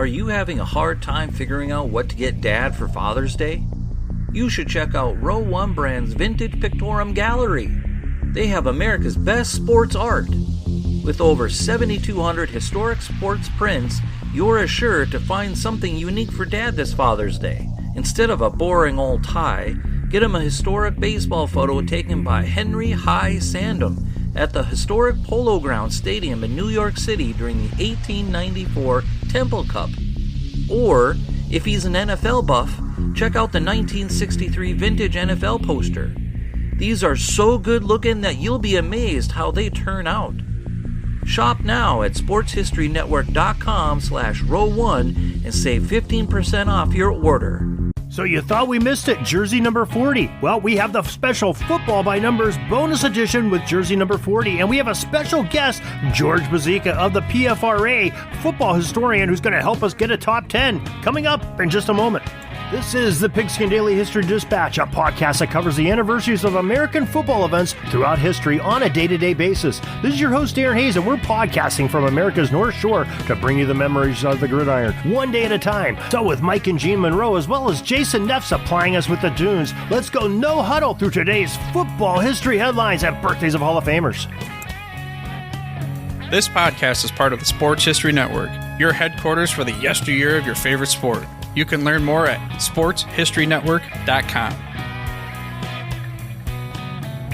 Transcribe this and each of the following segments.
Are you having a hard time figuring out what to get Dad for Father's Day? You should check out Row 1 Brand's Vintage Pictorum Gallery. They have America's best sports art. With over 7,200 historic sports prints, you're assured to find something unique for Dad this Father's Day. Instead of a boring old tie, get him a historic baseball photo taken by Henry High Sandham at the historic Polo Grounds Stadium in New York City during the 1894 Temple Cup. Or, if he's an NFL buff, check out the 1963 vintage NFL poster. These are so good looking that you'll be amazed how they turn out. Shop now at sportshistorynetwork.com/row1 and save 15% off your order. So you thought we missed it, jersey number 40. Well, we have the special Football by Numbers bonus edition with jersey number 40, and we have a special guest, George Bozeka of the PFRA, football historian, who's going to help us get a top 10, coming up in just a moment. This is the Pigskin Daily History Dispatch, a podcast that covers the anniversaries of American football events throughout history on a day-to-day basis. This is your host, Darren Hayes, and we're podcasting from America's North Shore to bring you the memories of the gridiron, one day at a time. So with Mike and Gene Monroe, as well as Jason Neff supplying us with the tunes, let's go no huddle through today's football history headlines and birthdays of Hall of Famers. This podcast is part of the Sports History Network, your headquarters for the yesteryear of your favorite sport. You can learn more at sportshistorynetwork.com.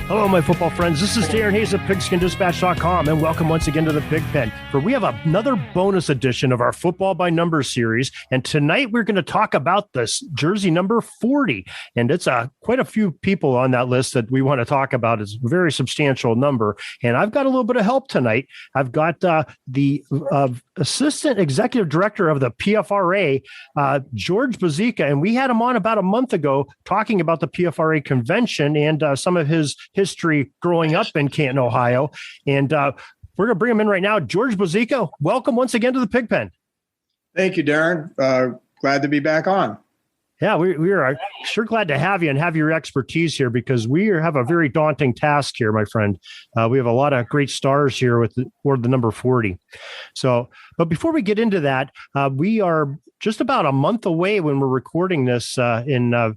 Hello, my football friends. This is Darren Hayes of PigskinDispatch.com, and welcome once again to the Pig Pen, for we have another bonus edition of our Football by Numbers series, and tonight we're going to talk about this jersey number 40, and it's quite a few people on that list that we want to talk about. It's a very substantial number, and I've got a little bit of help tonight. I've got the Assistant Executive Director of the PFRA, George Bozeka, and we had him on about a month ago talking about the PFRA convention and some of his history growing up in Canton, Ohio. And we're going to bring him in right now. George Bozeka, welcome once again to the Pig Pen. Thank you, Darren. Glad to be back on. Yeah, we are sure glad to have you and have your expertise here, because we have a very daunting task here, my friend. We have a lot of great stars here with the number 40. So, but before we get into that, we are just about a month away when we're recording this in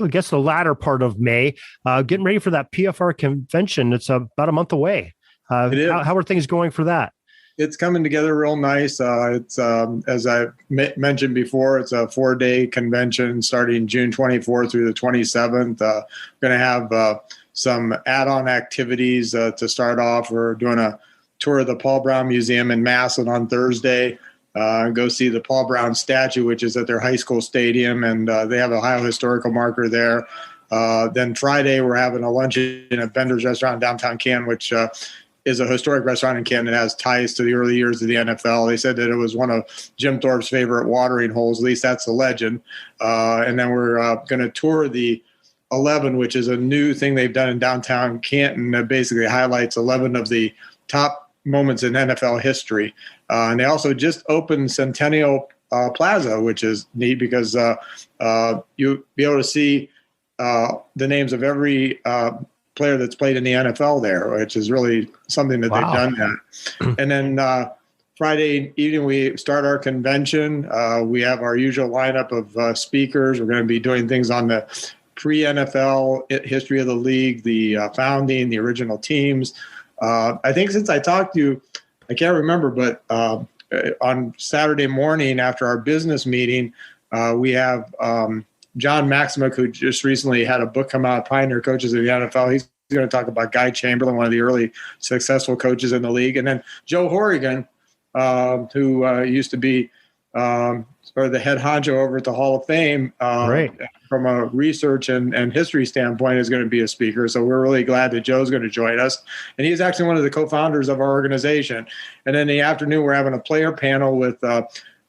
I guess the latter part of May, getting ready for that PFR convention. It's about a month away. How are things going for that? It's coming together real nice. It's as I mentioned before, it's a 4-day convention starting June 24th through the 27th. We're going to have some add-on activities to start off. We're doing a tour of the Paul Brown Museum in Massillon on Thursday. Go see the Paul Brown statue, which is at their high school stadium, and they have a Ohio historical marker there. Then Friday, we're having a luncheon at Bender's Restaurant in downtown Canton, which is a historic restaurant in Canton that has ties to the early years of the NFL. They said that it was one of Jim Thorpe's favorite watering holes. At least that's the legend. And then we're going to tour the 11, which is a new thing they've done in downtown Canton that basically highlights 11 of the top moments in NFL history. And they also just opened Centennial Plaza, which is neat because you'll be able to see the names of every player that's played in the NFL there, which is really something that they've done that. And then Friday evening, we start our convention. We have our usual lineup of speakers. We're going to be doing things on the pre-NFL history of the league, the founding, the original teams. I think since I talked to you, I can't remember, but on Saturday morning after our business meeting, we have John Maximick, who just recently had a book come out, Pioneer Coaches of the NFL. He's going to talk about Guy Chamberlain, one of the early successful coaches in the league. And then Joe Horrigan, who used to be sort of the head honcho over at the Hall of Fame, from a research and history standpoint, is going to be a speaker. So we're really glad that Joe's going to join us. And he's actually one of the co-founders of our organization. And then in the afternoon, we're having a player panel with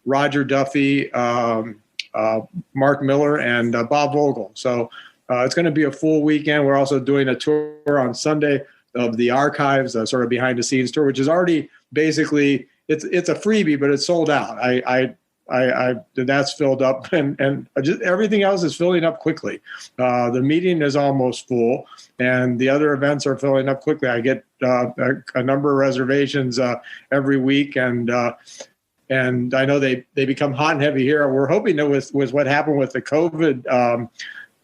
Roger Duffy, Mark Miller, and Bob Vogel. So it's going to be a full weekend. We're also doing a tour on Sunday of the archives, sort of behind the scenes tour, which is already basically, it's a freebie, but it's sold out. That's filled up, and just everything else is filling up quickly. The meeting is almost full, and the other events are filling up quickly. I get a number of reservations every week, and and I know they become hot and heavy here. We're hoping that with what happened with the COVID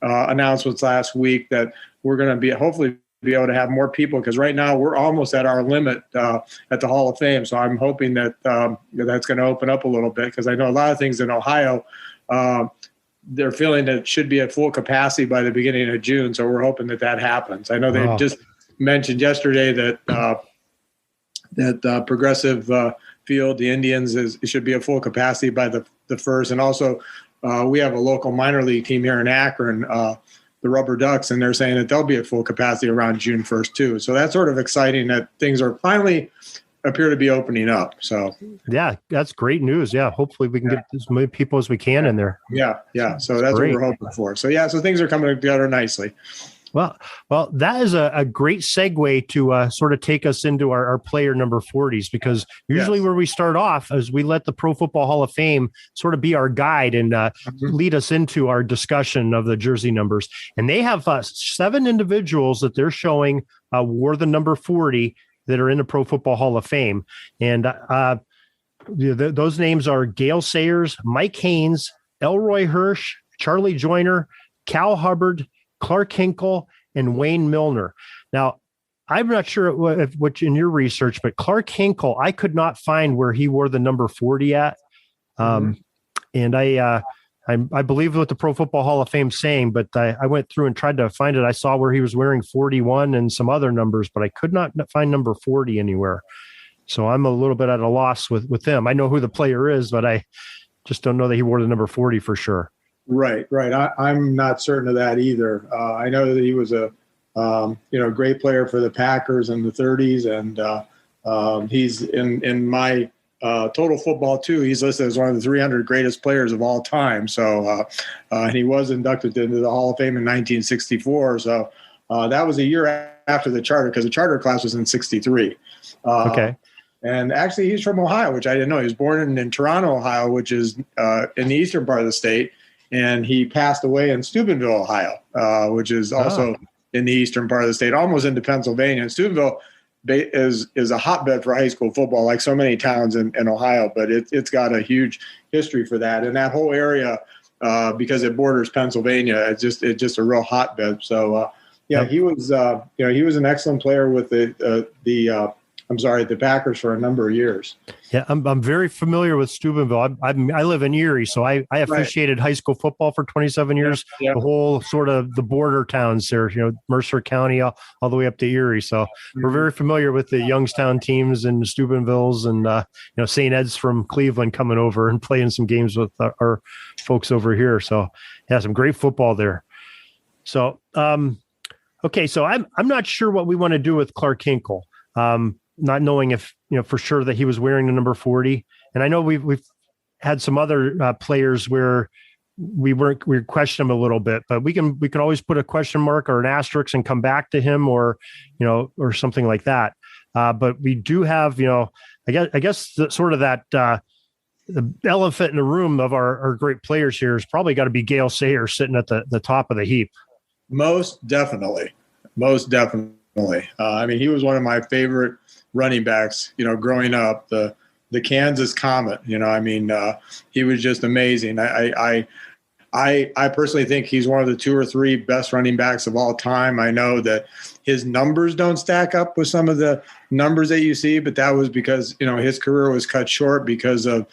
announcements last week, that we're going to hopefully be able to have more people, because right now we're almost at our limit at the Hall of Fame. So I'm hoping that that's going to open up a little bit, because I know a lot of things in Ohio, they're feeling that it should be at full capacity by the beginning of June. So we're hoping that happens. I know they just mentioned yesterday that Progressive Field, the Indians, it should be at full capacity by the first. And also we have a local minor league team here in Akron, the Rubber Ducks, and they're saying that they'll be at full capacity around June 1st too. So that's sort of exciting that things are finally appear to be opening up. So yeah, that's great news. Yeah, hopefully we can get as many people as we can in there. Yeah. So that's great. What we're hoping for. So so things are coming together nicely. Well, that is a great segue to sort of take us into our player number 40s, because usually where we start off is we let the Pro Football Hall of Fame sort of be our guide and lead us into our discussion of the jersey numbers. And they have 7 individuals that they're showing wore the number 40 that are in the Pro Football Hall of Fame. And those names are Gayle Sayer, Mike Haynes, Elroy Hirsch, Charlie Joyner, Cal Hubbard, Clark Hinkle, and Wayne Milner. Now, I'm not sure what in your research, but Clark Hinkle, I could not find where he wore the number 40 at. And I believe what the Pro Football Hall of Fame saying, but I went through and tried to find it. I saw where he was wearing 41 and some other numbers, but I could not find number 40 anywhere. So I'm a little bit at a loss with them. I know who the player is, but I just don't know that he wore the number 40 for sure. Right. I'm not certain of that either. I know that he was a great player for the Packers in the 30s, and he's in my total football too. He's listed as one of the 300 greatest players of all time. So and he was inducted into the Hall of Fame in 1964. So that was a year after the charter, because the charter class was in 63. Okay. And actually, he's from Ohio, which I didn't know. He was born in Toronto, Ohio, which is in the eastern part of the state. And he passed away in Steubenville, Ohio, which is also in the eastern part of the state, almost into Pennsylvania. And Steubenville is a hotbed for high school football, like so many towns in Ohio. But it's got a huge history for that. And that whole area, because it borders Pennsylvania, it's just a real hotbed. So he was he was an excellent player with the Packers for a number of years. Yeah, I'm very familiar with Steubenville. I live in Erie, so I officiated high school football for 27 years. Yeah. The whole sort of the border towns there, Mercer County all the way up to Erie. So we're very familiar with the Youngstown teams and the Steubenvilles and St. Ed's from Cleveland coming over and playing some games with our folks over here. So some great football there. So okay, so I'm not sure what we want to do with Clark Hinkle. Not knowing if for sure that he was wearing the number 40, and I know we've had some other players where we questioned him a little bit, but we can always put a question mark or an asterisk and come back to him, or something like that. But we do have I guess sort of that the elephant in the room of our great players here has probably got to be Gayle Sayer sitting at the top of the heap. Most definitely. I mean, he was one of my favorite running backs, growing up, the Kansas Comet, he was just amazing. I personally think he's one of the 2 or 3 best running backs of all time. I know that his numbers don't stack up with some of the numbers that you see, but that was because, his career was cut short because of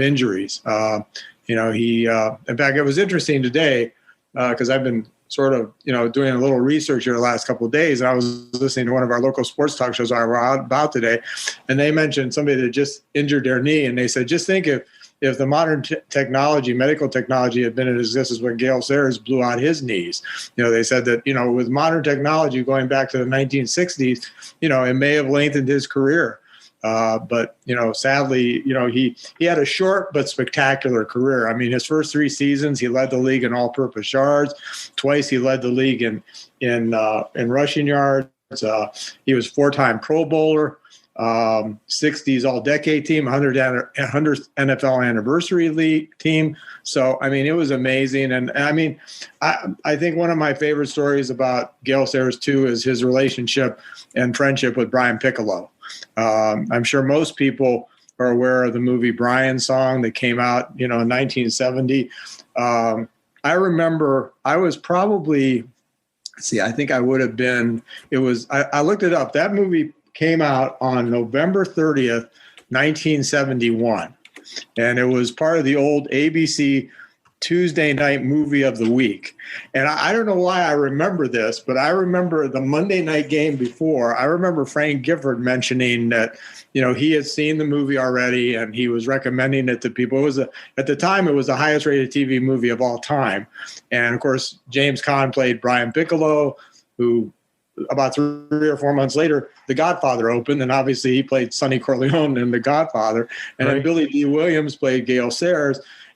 injuries. In fact, it was interesting today because I've been sort of, doing a little research here the last couple of days. And I was listening to one of our local sports talk shows I were out about today. And they mentioned somebody that just injured their knee. And they said, just think if the modern technology, medical technology had been in existence when Gayle Sayers blew out his knees. They said that, with modern technology going back to the 1960s, it may have lengthened his career. But sadly, he had a short but spectacular career. I mean, his first 3 seasons, he led the league in all-purpose yards. Twice he led the league in rushing yards. He was 4-time Pro Bowler, 60s All-Decade team, 100th NFL Anniversary League team. So, I mean, it was amazing. And I mean, I think one of my favorite stories about Gayle Sayers too is his relationship and friendship with Brian Piccolo. I'm sure most people are aware of the movie Brian Song that came out, in 1970. I remember I was probably, I think I would have been, I looked it up. That movie came out on November 30th, 1971. And it was part of the old ABC Tuesday night movie of the week. And I don't know why I remember this, but I remember the Monday night game before. I remember Frank Gifford mentioning that, he had seen the movie already and he was recommending it to people. At the time, it was the highest rated TV movie of all time. And of course, James Caan played Brian Piccolo, who about 3 or 4 months later, The Godfather opened. And obviously he played Sonny Corleone in The Godfather. And then Billy D. Williams played Gayle Sayer.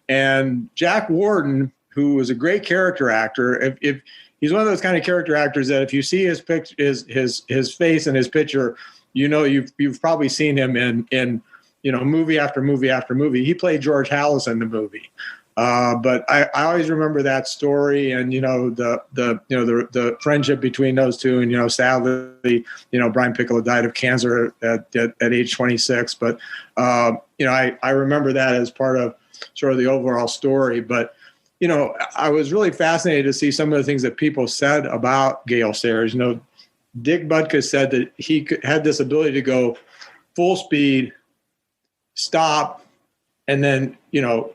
And Jack Warden, who was a great character actor, if he's one of those kind of character actors that if you see his face and his picture, you've probably seen him in movie after movie after movie. He played George Hallis in the movie, but I always remember that story and the friendship between those two. And sadly, Brian Piccolo died of cancer at age 26. But I remember that as part of sort of the overall story. But I was really fascinated to see some of the things that people said about Gayle Sayer. Dick Butkus said that he had this ability to go full speed, stop, and then,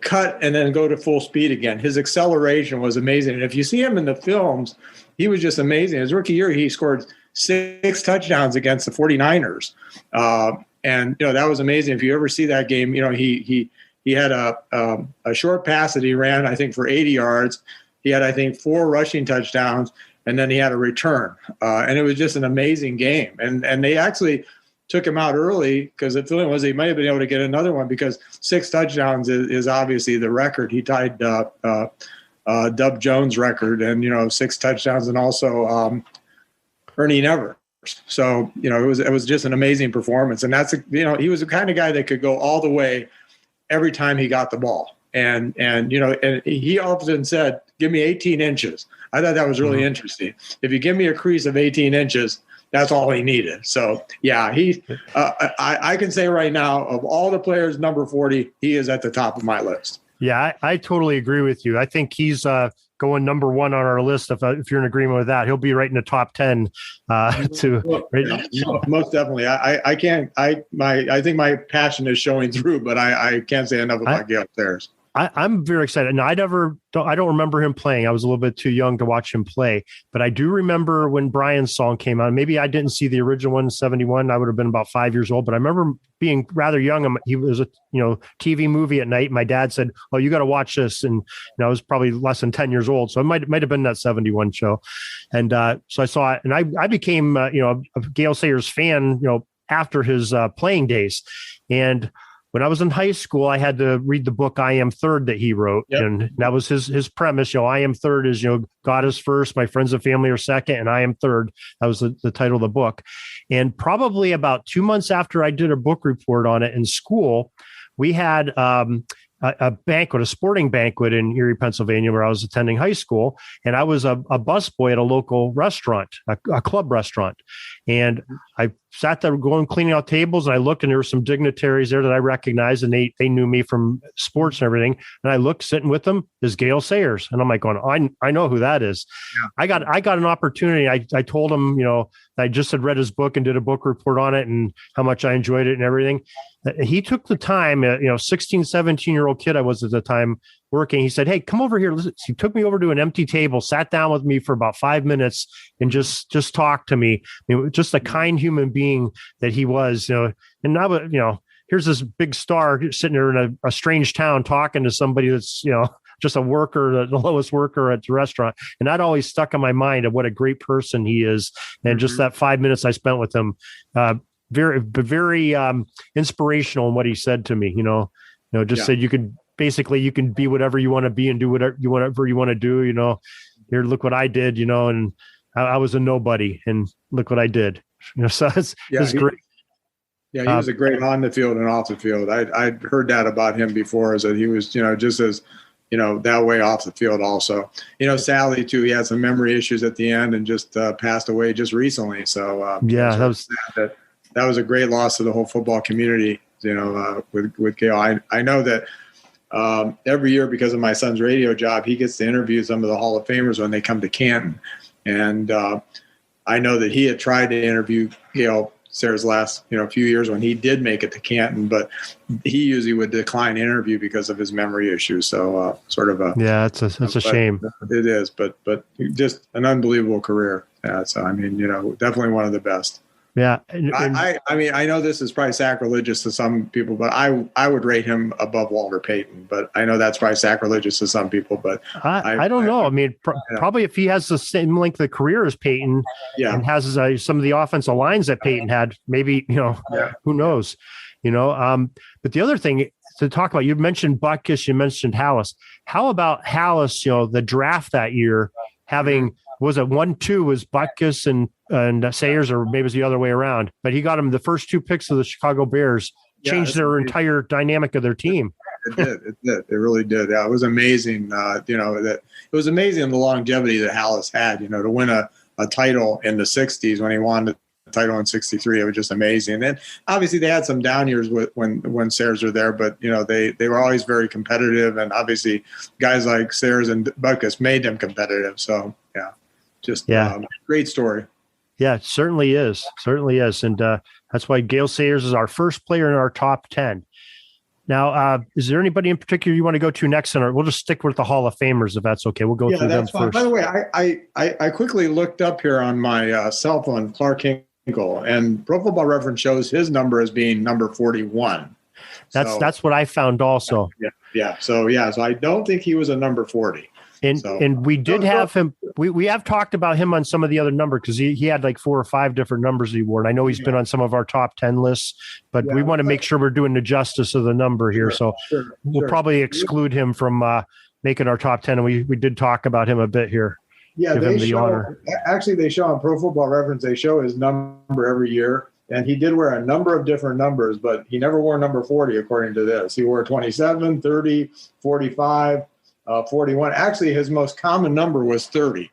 cut and then go to full speed again. His acceleration was amazing. And if you see him in the films, he was just amazing. His rookie year, he scored 6 touchdowns against the 49ers. And that was amazing. If you ever see that game, he had a short pass that he ran, I think, for 80 yards. He had, I think, 4 rushing touchdowns, and then he had a return. And it was just an amazing game. And they actually took him out early because the feeling was he might have been able to get another one because 6 touchdowns is obviously the record. He tied Dub Jones' record and, 6 touchdowns and also Ernie Nevers. So, it was just an amazing performance. And that's, he was the kind of guy that could go all the way every time he got the ball. And he often said, give me 18 inches. I thought that was really interesting. If you give me a crease of 18 inches, that's all he needed. So, yeah, I can say right now, of all the players, number 40, he is at the top of my list. Yeah, I totally agree with you. I think he's going number 1 on our list. If you're in agreement with that, he'll be right in the top 10. Most definitely. I think my passion is showing through, but I can't say enough about Gayle Sayer. I'm very excited. And I don't remember him playing. I was a little bit too young to watch him play, but I do remember when Brian's song came out. Maybe I didn't see the original one in 71. I would have been about 5 years old, but I remember being rather young. He was a TV movie at night. My dad said, "Oh, you got to watch this." And I was probably less than 10 years old. So it might have been that 71 show. And so I saw it and I became, a Gayle Sayer's fan, after his playing days. And when I was in high school, I had to read the book I Am Third that he wrote. Yep. And that was his premise. I Am Third is, God is first, my friends and family are second, and I am third. That was the title of the book. And probably about 2 months after I did a book report on it in school, we had a sporting banquet in Erie, Pennsylvania, where I was attending high school. And I was a busboy at a local restaurant, a club restaurant. And I sat there cleaning out tables, and I looked, and there were some dignitaries there that I recognized, and they knew me from sports and everything. And I looked, sitting with them is Gayle Sayer. And I'm like going, I know who that is. Yeah. I got an opportunity. I told him, I just had read his book and did a book report on it and how much I enjoyed it and everything. He took the time, 16, 17-year-old kid I was at the time working. He said, "Hey, come over here." He took me over to an empty table, sat down with me for about 5 minutes and just talked to me. Just a kind human being that he was, and I was, here's this big star sitting there in a strange town talking to somebody that's, just a worker, the lowest worker at the restaurant. And that always stuck in my mind of what a great person he is. And just that 5 minutes I spent with him, very, very inspirational in what he said to me, said you can be whatever you want to be and do whatever you want to do, here, look what I did, and I was a nobody and look what I did, so it's great. Yeah, he was a great on the field and off the field. I'd heard that about him before, is that he was, just as, that way off the field also. Sadly, too, he had some memory issues at the end and just passed away just recently. So, that was a great loss to the whole football community. with Gayle. I know that every year, because of my son's radio job, he gets to interview some of the Hall of Famers when they come to Canton. And I know that he had tried to interview Gayle Sayer's last, few years when he did make it to Canton, but he usually would decline interview because of his memory issues. So it's a shame. It is, but just an unbelievable career. Yeah, so definitely one of the best. Yeah. I know this is probably sacrilegious to some people, but I would rate him above Walter Payton, but I know that's probably sacrilegious to some people, but I don't know. Probably if he has the same length of career as Payton and has some of the offensive lines that Payton had, maybe, who knows, but the other thing to talk about, you mentioned Butkus, you mentioned Hallis. How about Hallis, the draft that year having, was it 1-2 was Butkus and Sayers, or maybe it was the other way around, but he got him the first 2 picks of the Chicago Bears, changed their entire dynamic of their team. It did. It really did. Yeah, it was amazing. That it was amazing the longevity that Hallis had, to win a title in the 60s when he won the title in 63. It was just amazing. And obviously they had some down years when Sayers were there, but they were always very competitive, and obviously guys like Sayers and Butkus made them competitive. So great story. Yeah, it certainly is. And that's why Gayle Sayers is our first player in our top 10. Now, is there anybody in particular you want to go to next? We'll just stick with the Hall of Famers if that's okay. We'll go through them first. By the way, I quickly looked up here on my cell phone, Clark Hinkle, and Pro Football Reference shows his number as being number 41. That's what I found also. Yeah. So I don't think he was a number 40. And we did have him. We have talked about him on some of the other numbers because he had like 4 or 5 different numbers he wore. And I know he's been on some of our top 10 lists, but we want to make sure we're doing the justice of the number here. We'll probably exclude him from making our top 10. And we did talk about him a bit here. Yeah, they show on Pro Football Reference, they show his number every year. And he did wear a number of different numbers, but he never wore number 40, according to this. He wore 27, 30, 45. 41. Actually, his most common number was 30.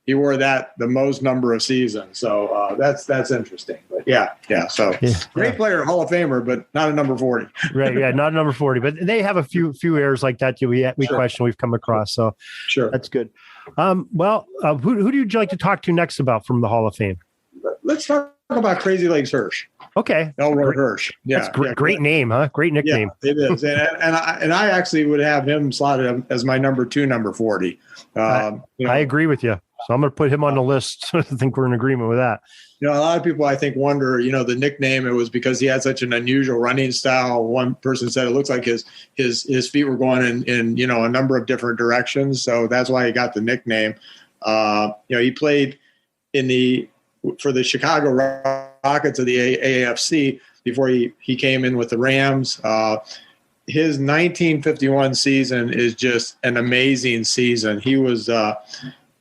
He wore that the most number of seasons. So that's interesting. But So great player, Hall of Famer, but not a number 40. Right. Yeah, not a number 40. But they have a few errors like that we question we've come across. So that's good. Who would you like to talk to next about from the Hall of Fame? Let's talk about Crazy Legs Hirsch. Okay. Elroy Hirsch. Yeah. That's great name, huh? Great nickname. Yeah, it is. And I actually would have him slotted as my number 2, number 40. I agree with you. So I'm going to put him on the list. I think we're in agreement with that. A lot of people, I think, wonder, the nickname, it was because he had such an unusual running style. One person said it looks like his feet were going in a number of different directions. So that's why he got the nickname. He played for the Chicago Rockets of the AAFC before he came in with the Rams. His 1951 season is just an amazing season. He was a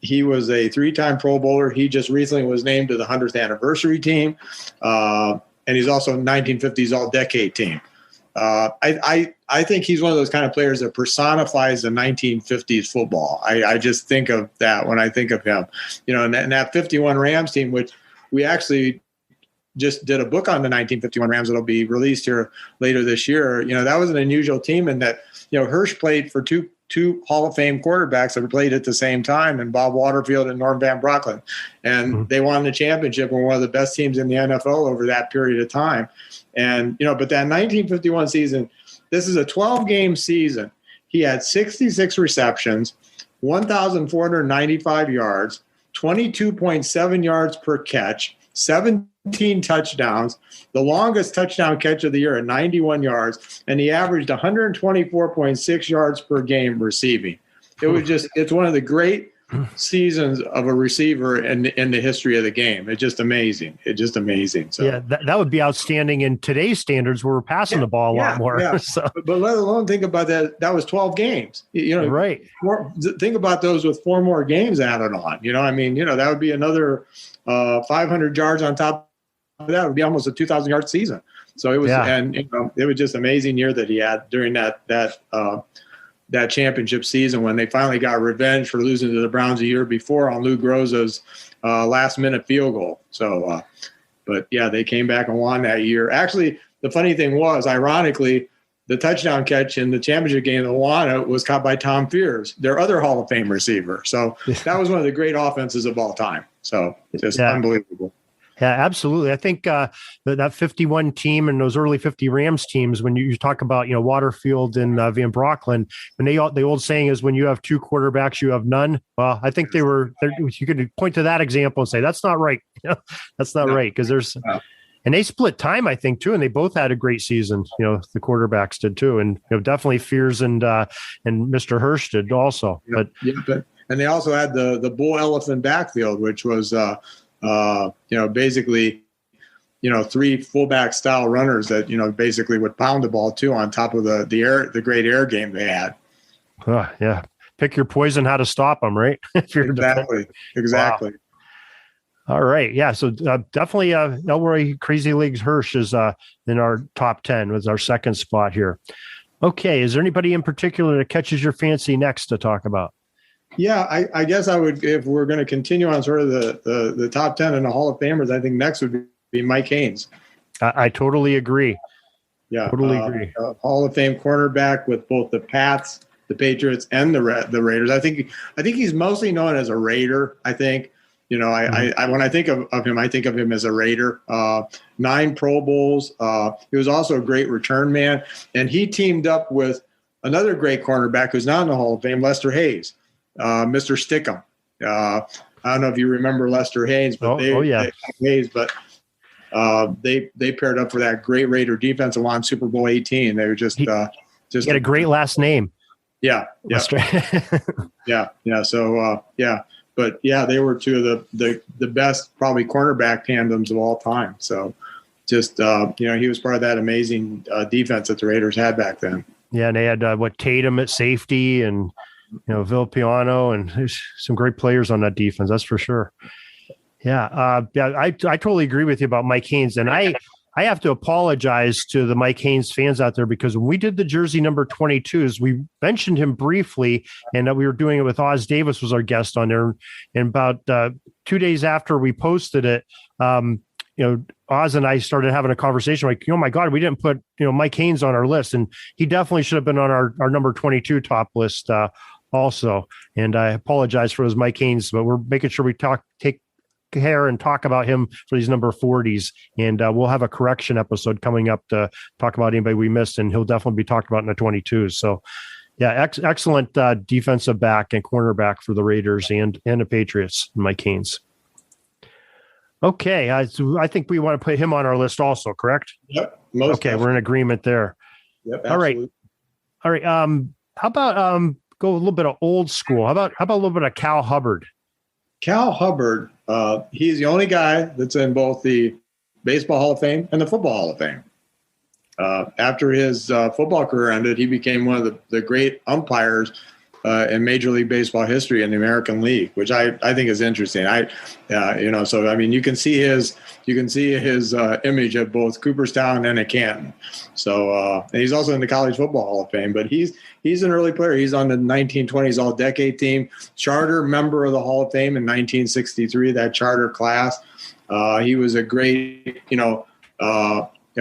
3-time Pro Bowler. He just recently was named to the 100th anniversary team. And he's also 1950s All-Decade team. I think he's one of those kind of players that personifies the 1950s football. I just think of that when I think of him. And that 51 Rams team, which we actually just did a book on the 1951 Rams that'll be released here later this year. That was an unusual team in that, Hirsch played for two Hall of Fame quarterbacks that played at the same time, and Bob Waterfield and Norm Van Brocklin. And they won the championship and were one of the best teams in the NFL over that period of time. And, but that 1951 season, this is a 12-game season. He had 66 receptions, 1,495 yards, 22.7 yards per catch, 17 touchdowns, the longest touchdown catch of the year at 91 yards, and he averaged 124.6 yards per game receiving. It's one of the great seasons of a receiver in the history of the game. It's just amazing. So yeah, that would be outstanding in today's standards where we're passing the ball a lot more. Yeah. So. But let alone think about that. That was 12 games. Right. Think about those with 4 more games added on. That would be another 500 yards on top of that. It would be almost a 2,000 yard season. So it was, and it was just an amazing year that he had during that championship season when they finally got revenge for losing to the Browns a year before on Lou Groza's last-minute field goal. So, but yeah, they came back and won that year. Actually, the funny thing was, ironically, the touchdown catch in the championship game in Awana was caught by Tom Fears, their other Hall of Fame receiver. So that was one of the great offenses of all time. So just unbelievable. Yeah, absolutely. I think that 51 team and those early 50 Rams teams, when you talk about, Waterfield and Van Brocklin, and the old saying is when you have two quarterbacks, you have none. Well, I think you could point to that example and say, that's not right. That's not right. Because and they split time, I think, too. And they both had a great season. The quarterbacks did too. And definitely Fears and Mr. Hirsch did also. And they also had the bull elephant backfield, which was, basically, three fullback style runners that, basically would pound the ball too, on top of the great air game they had. Yeah. Pick your poison, how to stop them, right? Exactly. Wow. All right. Yeah. So definitely Elroy Crazy Legs Hirsch is in our top 10 was our second spot here. Okay. Is there anybody in particular that catches your fancy next to talk about? Yeah, I guess I would, if we're going to continue on sort of the top 10 in the Hall of Famers, I think next would be Mike Haynes. I totally agree. Yeah, totally agree. Hall of Fame cornerback with both the Pats, the Patriots, and the Raiders. I think he's mostly known as a Raider. I think, when I think of him, I think of him as a Raider. 9 Pro Bowls. He was also a great return man, and he teamed up with another great cornerback who's not in the Hall of Fame, Lester Hayes. Mr. Stickum. I don't know if you remember Lester Hayes, but they paired up for that great Raider defense and won Super Bowl 18. They were just he had a great last name. Yeah. So but they were two of the best probably cornerback tandems of all time. So just he was part of that amazing defense that the Raiders had back then. Yeah, and they had Tatum at safety and Vilpiano, and there's some great players on that defense. That's for sure. Yeah. I totally agree with you about Mike Haynes. And I have to apologize to the Mike Haynes fans out there, because when we did the jersey number 22s, we mentioned him briefly, and that we were doing it with Oz Davis was our guest on there. And about 2 days after we posted it, Oz and I started having a conversation like, oh my God, we didn't put, Mike Haynes on our list. And he definitely should have been on our number 22 top list also. And I apologize for those Mike Haynes, but we're making sure we take care and talk about him for these number 40s. And we'll have a correction episode coming up to talk about anybody we missed, and he'll definitely be talked about in the 22s. So yeah, excellent defensive back and cornerback for the Raiders and the Patriots, Mike Haynes. Okay, so I think we want to put him on our list also, correct? Yep. Okay, we're in agreement there. Yep, absolutely. All right. How about go a little bit of old school? How about a little bit of Cal Hubbard? Cal Hubbard, he's the only guy that's in both the Baseball Hall of Fame and the Football Hall of Fame. After his football career ended, he became one of the great umpires in Major League Baseball history in the American League, which I think is interesting. So I mean, you can see his image at both Cooperstown and at Canton. So and he's also in the College Football Hall of Fame. But he's an early player. He's on the 1920s All-Decade team, charter member of the Hall of Fame in 1963. That charter class. He was a great,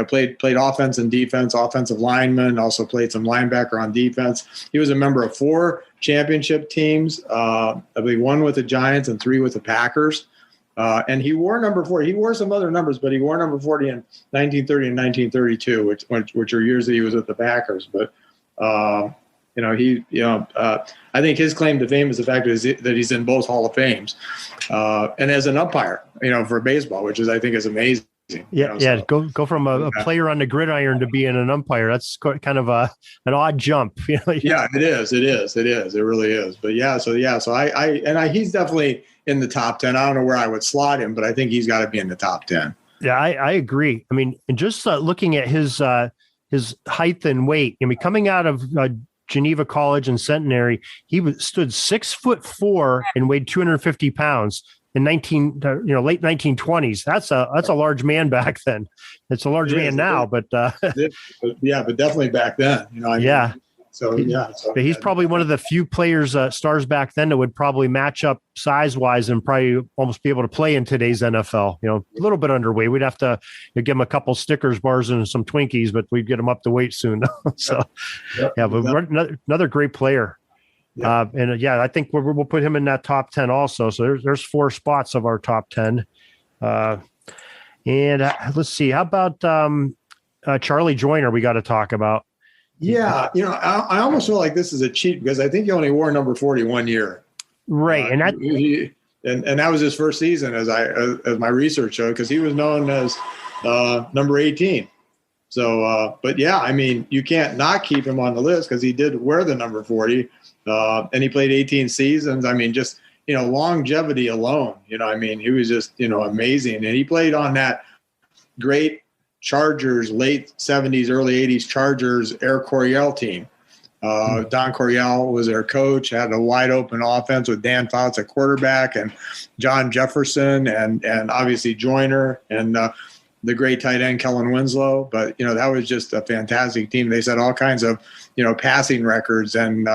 played offense and defense, offensive lineman, also played some linebacker on defense. He was a member of 4 championship teams, I believe 1 with the Giants and 3 with the Packers. And he wore number 40. He wore some other numbers, but he wore number 40 in 1930 and 1932, which are years that he was with the Packers. But, I think his claim to fame is the fact that he's in both Hall of Fames. And as an umpire, for baseball, which I think is amazing. Yeah. Go from a player on the gridiron to being an umpire. That's kind of an odd jump. Yeah, it is. It really is. But he's definitely in the top 10. I don't know where I would slot him, but I think he's got to be in the top 10. Yeah, I agree. I mean, and just looking at his height and weight, coming out of Geneva College and Centenary, he stood 6'4" and weighed 250 pounds. In late 1920s, that's a large man back then. It's a large man now, but but definitely back then. He's probably one of the few players, stars back then, that would probably match up size-wise and probably almost be able to play in today's NFL. A little bit underweight. We'd have to give him a couple Snickers bars and some Twinkies, but we'd get him up to weight soon. But another great player. Yeah. I think we'll put him in that top 10 also. So there's 4 spots of our top 10. Let's see. How about Charlie Joyner? We got to talk about. Yeah, I almost feel like this is a cheat because I think he only wore number 40 1 year. Right, and that was his first season, as my research showed, because he was known as number 18. So, but yeah, I mean, you can't not keep him on the list because he did wear the number 40, and he played 18 seasons. I mean, just longevity alone. I mean, he was just amazing, and he played on that great Chargers, late 70s, early 80s Chargers Air Coryell team. Don Coryell was their coach, had a wide open offense with Dan Fouts at quarterback and John Jefferson and obviously Joyner and the great tight end Kellen Winslow. But, that was just a fantastic team. They set all kinds of, passing records and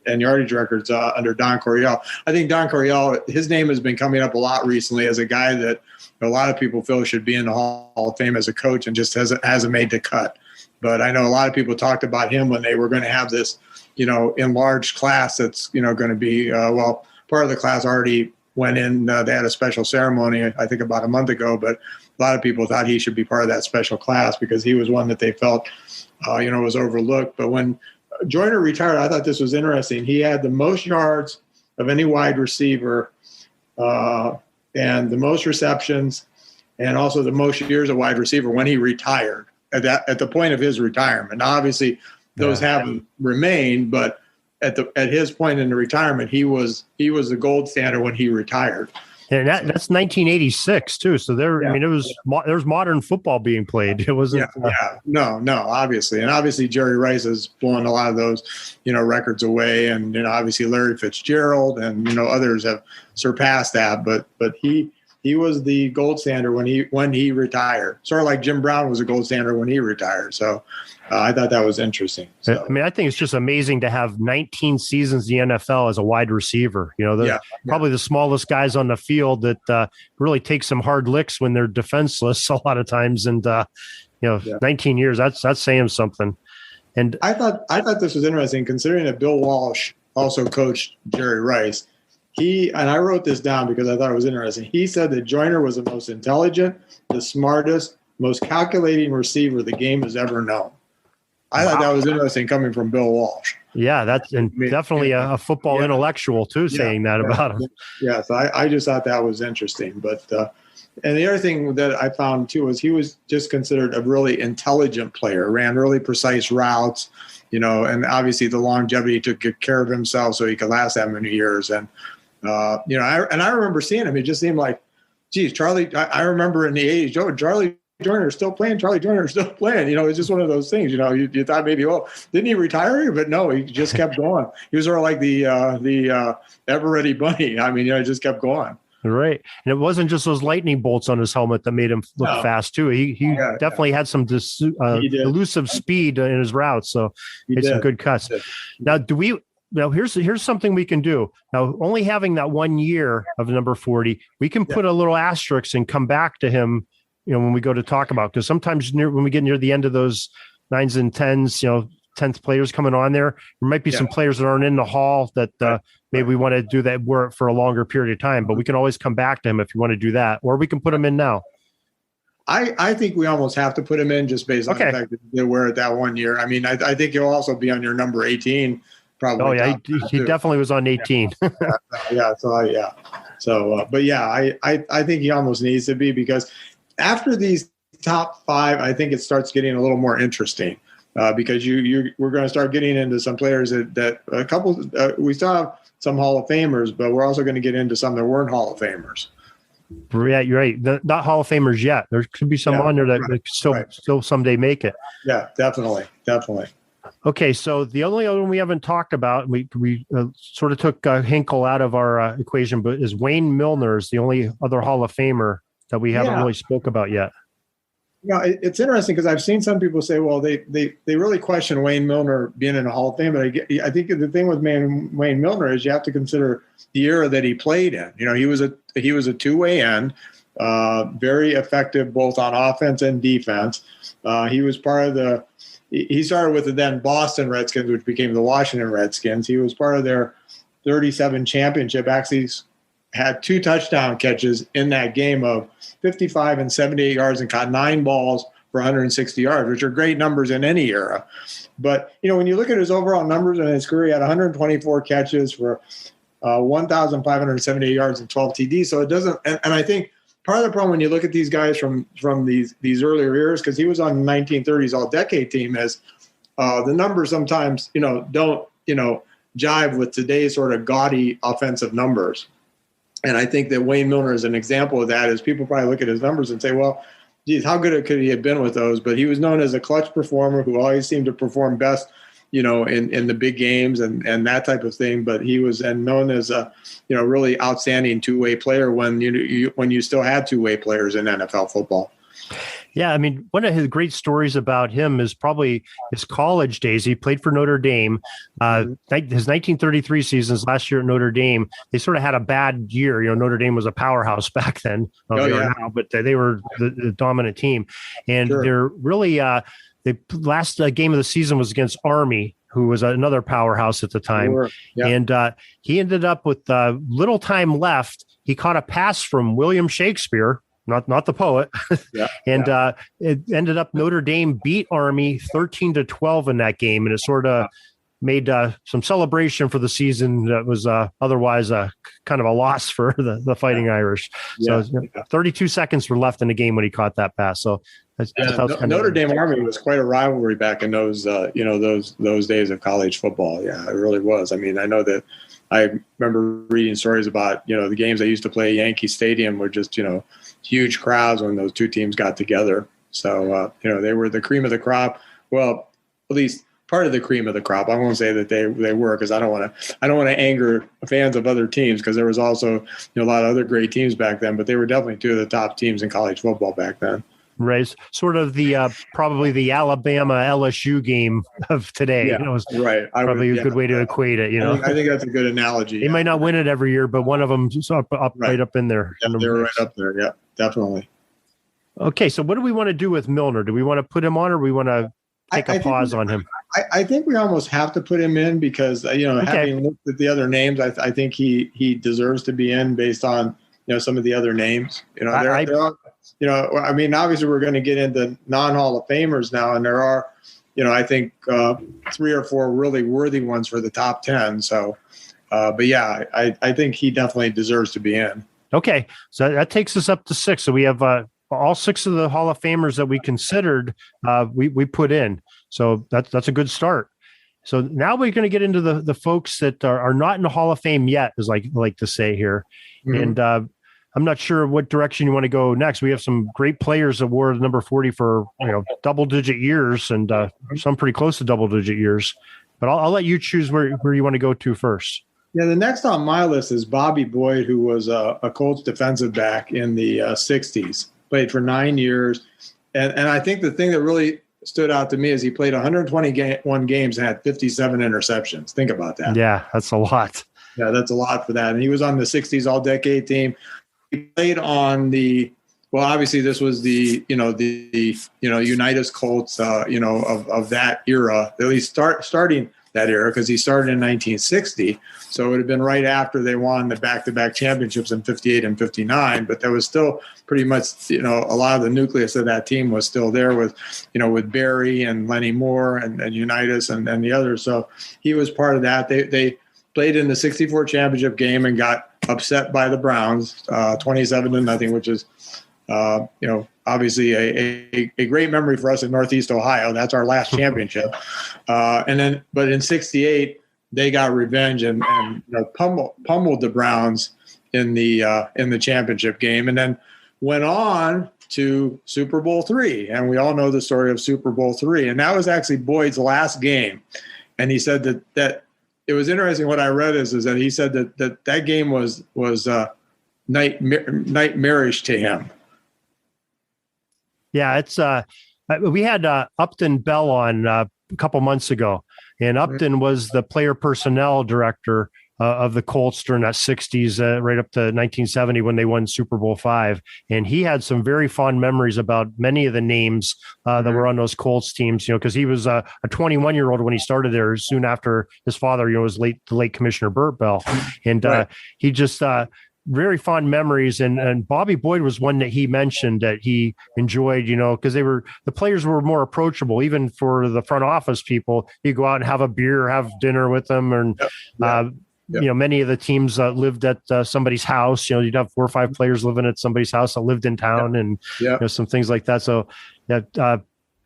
yardage records under Don Coryell. I think Don Coryell, his name has been coming up a lot recently as a guy that a lot of people feel should be in the Hall of Fame as a coach and just hasn't made the cut. But I know a lot of people talked about him when they were going to have this, enlarged class that's, going to be, part of the class already went in. They had a special ceremony, I think about a month ago, but a lot of people thought he should be part of that special class because he was one that they felt, was overlooked. But when Joyner retired, I thought this was interesting. He had the most yards of any wide receiver, and the most receptions, and also the most years a wide receiver when he retired at the point of his retirement. Now, obviously, those haven't remained, but at his point in the retirement, he was the gold standard when he retired. And that's 1986 too. So there was modern football being played. It wasn't. No, obviously, and obviously Jerry Rice has blown a lot of those, records away, and obviously Larry Fitzgerald and others have surpassed that. But he was the gold standard when he retired. Sort of like Jim Brown was a gold standard when he retired. So I thought that was interesting. So. I mean, I think it's just amazing to have 19 seasons in the NFL as a wide receiver. Probably the smallest guys on the field that really take some hard licks when they're defenseless a lot of times. And 19 years, that's saying something. And I thought this was interesting considering that Bill Walsh also coached Jerry Rice. And I wrote this down because I thought it was interesting. He said that Joyner was the most intelligent, the smartest, most calculating receiver the game has ever known. I thought that was interesting coming from Bill Walsh. Yeah, definitely a football intellectual too, saying that about him. Yeah, so I just thought that was interesting. But and the other thing that I found too was he was just considered a really intelligent player, ran really precise routes, and obviously the longevity to get care of himself so he could last that many years. And I remember seeing him. It just seemed like, geez, Charlie. I remember in the 80s, Charlie Joyner is still playing. Charlie Joyner is still playing. It's just one of those things. You thought maybe, didn't he retire? But no, he just kept going. He was sort of like the ever ready bunny. I mean, it just kept going. Right, and it wasn't just those lightning bolts on his helmet that made him look fast too. He definitely had some elusive speed in his routes. So he had some good cuts. Now, here's something we can do. Now, only having that 1 year of number 40, we can put a little asterisk and come back to him. When we go to talk about, because sometimes when we get near the end of those 9s and 10s, 10th players coming on there might be some players that aren't in the hall that maybe we want to do that work for a longer period of time, but we can always come back to him if you want to do that, or we can put him in now. I think we almost have to put him in just based on the fact that they were at that 1 year. I mean, I think he'll also be on your number 18. Probably. Oh yeah, he definitely was on 18. So, but yeah, I think he almost needs to be, because after these top 5, I think it starts getting a little more interesting because we're going to start getting into some players that a couple. We still have some Hall of Famers, but we're also going to get into some that weren't Hall of Famers. Yeah, you're right. Not Hall of Famers yet. There could be some on there that still someday make it. Yeah, definitely. Okay, so the only other one we haven't talked about, we sort of took Hinkle out of our equation, but is Wayne Milner is the only other Hall of Famer that we haven't really spoke about yet. It's interesting because I've seen some people say, well, they really question Wayne Milner being in the Hall of Fame. But I think the thing with Wayne Milner is you have to consider the era that he played in. He was a two-way end, very effective both on offense and defense. He was part of he started with the then Boston Redskins, which became the Washington Redskins. He was part of their 37 championship. Actually had 2 touchdown catches in that game of 55 and 78 yards and caught 9 balls for 160 yards, which are great numbers in any era. But, when you look at his overall numbers in his career, he had 124 catches for 1,578 yards and 12 TDs. So it doesn't – and I think part of the problem when you look at these guys from these earlier years, because he was on the 1930s all-decade team, is the numbers sometimes, don't, jive with today's sort of gaudy offensive numbers. And I think that Wayne Milner is an example of that, is people probably look at his numbers and say, well, geez, how good could he have been with those? But he was known as a clutch performer who always seemed to perform best, in the big games and that type of thing. But he was known as a, really outstanding two-way player when you still had two-way players in NFL football. Yeah, I mean, one of his great stories about him is probably his college days. He played for Notre Dame. His 1933 seasons, last year at Notre Dame, they sort of had a bad year. Notre Dame was a powerhouse back then. They are now, but they were the dominant team. And they're really the last game of the season was against Army, who was another powerhouse at the time. Sure. Yeah. And he ended up with little time left. He caught a pass from William Shakespeare, not the poet. It ended up Notre Dame beat Army 13-12 in that game. And it sort of made some celebration for the season that was otherwise kind of a loss for the Fighting Irish. So 32 seconds were left in the game when he caught that pass. So Notre Dame Army was quite a rivalry back in those those days of college football. Yeah, it really was. I mean, I know that I remember reading stories about, the games they used to play at Yankee Stadium were just, huge crowds when those two teams got together. So, they were the cream of the crop. Well, at least part of the cream of the crop. I won't say that they were, because I don't want to anger fans of other teams, because there was also a lot of other great teams back then, but they were definitely two of the top teams in college football back then. Right, sort of the probably the Alabama LSU game of today. Yeah, right. Probably a good way to equate it. I think that's a good analogy. They might not win it every year, but one of them is right up in there. Yeah, they're right up there. Yeah, definitely. Okay, so what do we want to do with Milner? Do we want to put him on, or we want to take a pause on him? I think we almost have to put him in, because having looked at the other names, I think he deserves to be in based on some of the other names. Obviously we're going to get into non-Hall of Famers now, and there are, I think 3 or 4 really worthy ones for the top 10. So, but yeah, I think he definitely deserves to be in. Okay, so that takes us up to 6. So we have all 6 of the Hall of Famers that we considered, we put in. So that's a good start. So now we're going to get into the folks that are not in the Hall of Fame yet, as I like to say here. Mm-hmm. And I'm not sure what direction you want to go next. We have some great players that wore number 40 for double-digit years, and some pretty close to double-digit years. But I'll let you choose where you want to go to first. Yeah, the next on my list is Bobby Boyd, who was a Colts defensive back in the 60s. Played for 9 years. And I think the thing that really stood out to me is he played 121 games and had 57 interceptions. Think about that. Yeah, that's a lot. Yeah, that's a lot for that. And he was on the 60s all-decade team. He played on obviously this was the Unitas Colts, of that era, at least starting that era, because he started in 1960. So it would have been right after they won the back-to-back championships in 58 and 59. But there was still pretty much, a lot of the nucleus of that team was still there with Barry and Lenny Moore and Unitas and the others. So he was part of that. They played in the 64 championship game and got upset by the Browns, 27-0, which is, obviously a great memory for us in Northeast Ohio. That's our last championship. But in 68, they got revenge and pummeled the Browns in the championship game, and then went on to Super Bowl III. And we all know the story of Super Bowl III. And that was actually Boyd's last game. And he said that it was interesting. What I read is that he said that game was nightmarish to him. Yeah, it's we had Upton Bell on a couple months ago, and Upton was the player personnel director of the Colts during that 60s, right up to 1970 when they won Super Bowl V. And he had some very fond memories about many of the names that were on those Colts teams, because he was a 21-year-old when he started there soon after his father, was the late Commissioner Burt Bell. And he just very fond memories. And Bobby Boyd was one that he mentioned that he enjoyed, because the players were more approachable, even for the front office people. You go out and have a beer, have dinner with them. And, many of the teams lived at somebody's house. You'd have 4 or 5 players living at somebody's house that lived in town, and some things like that. So,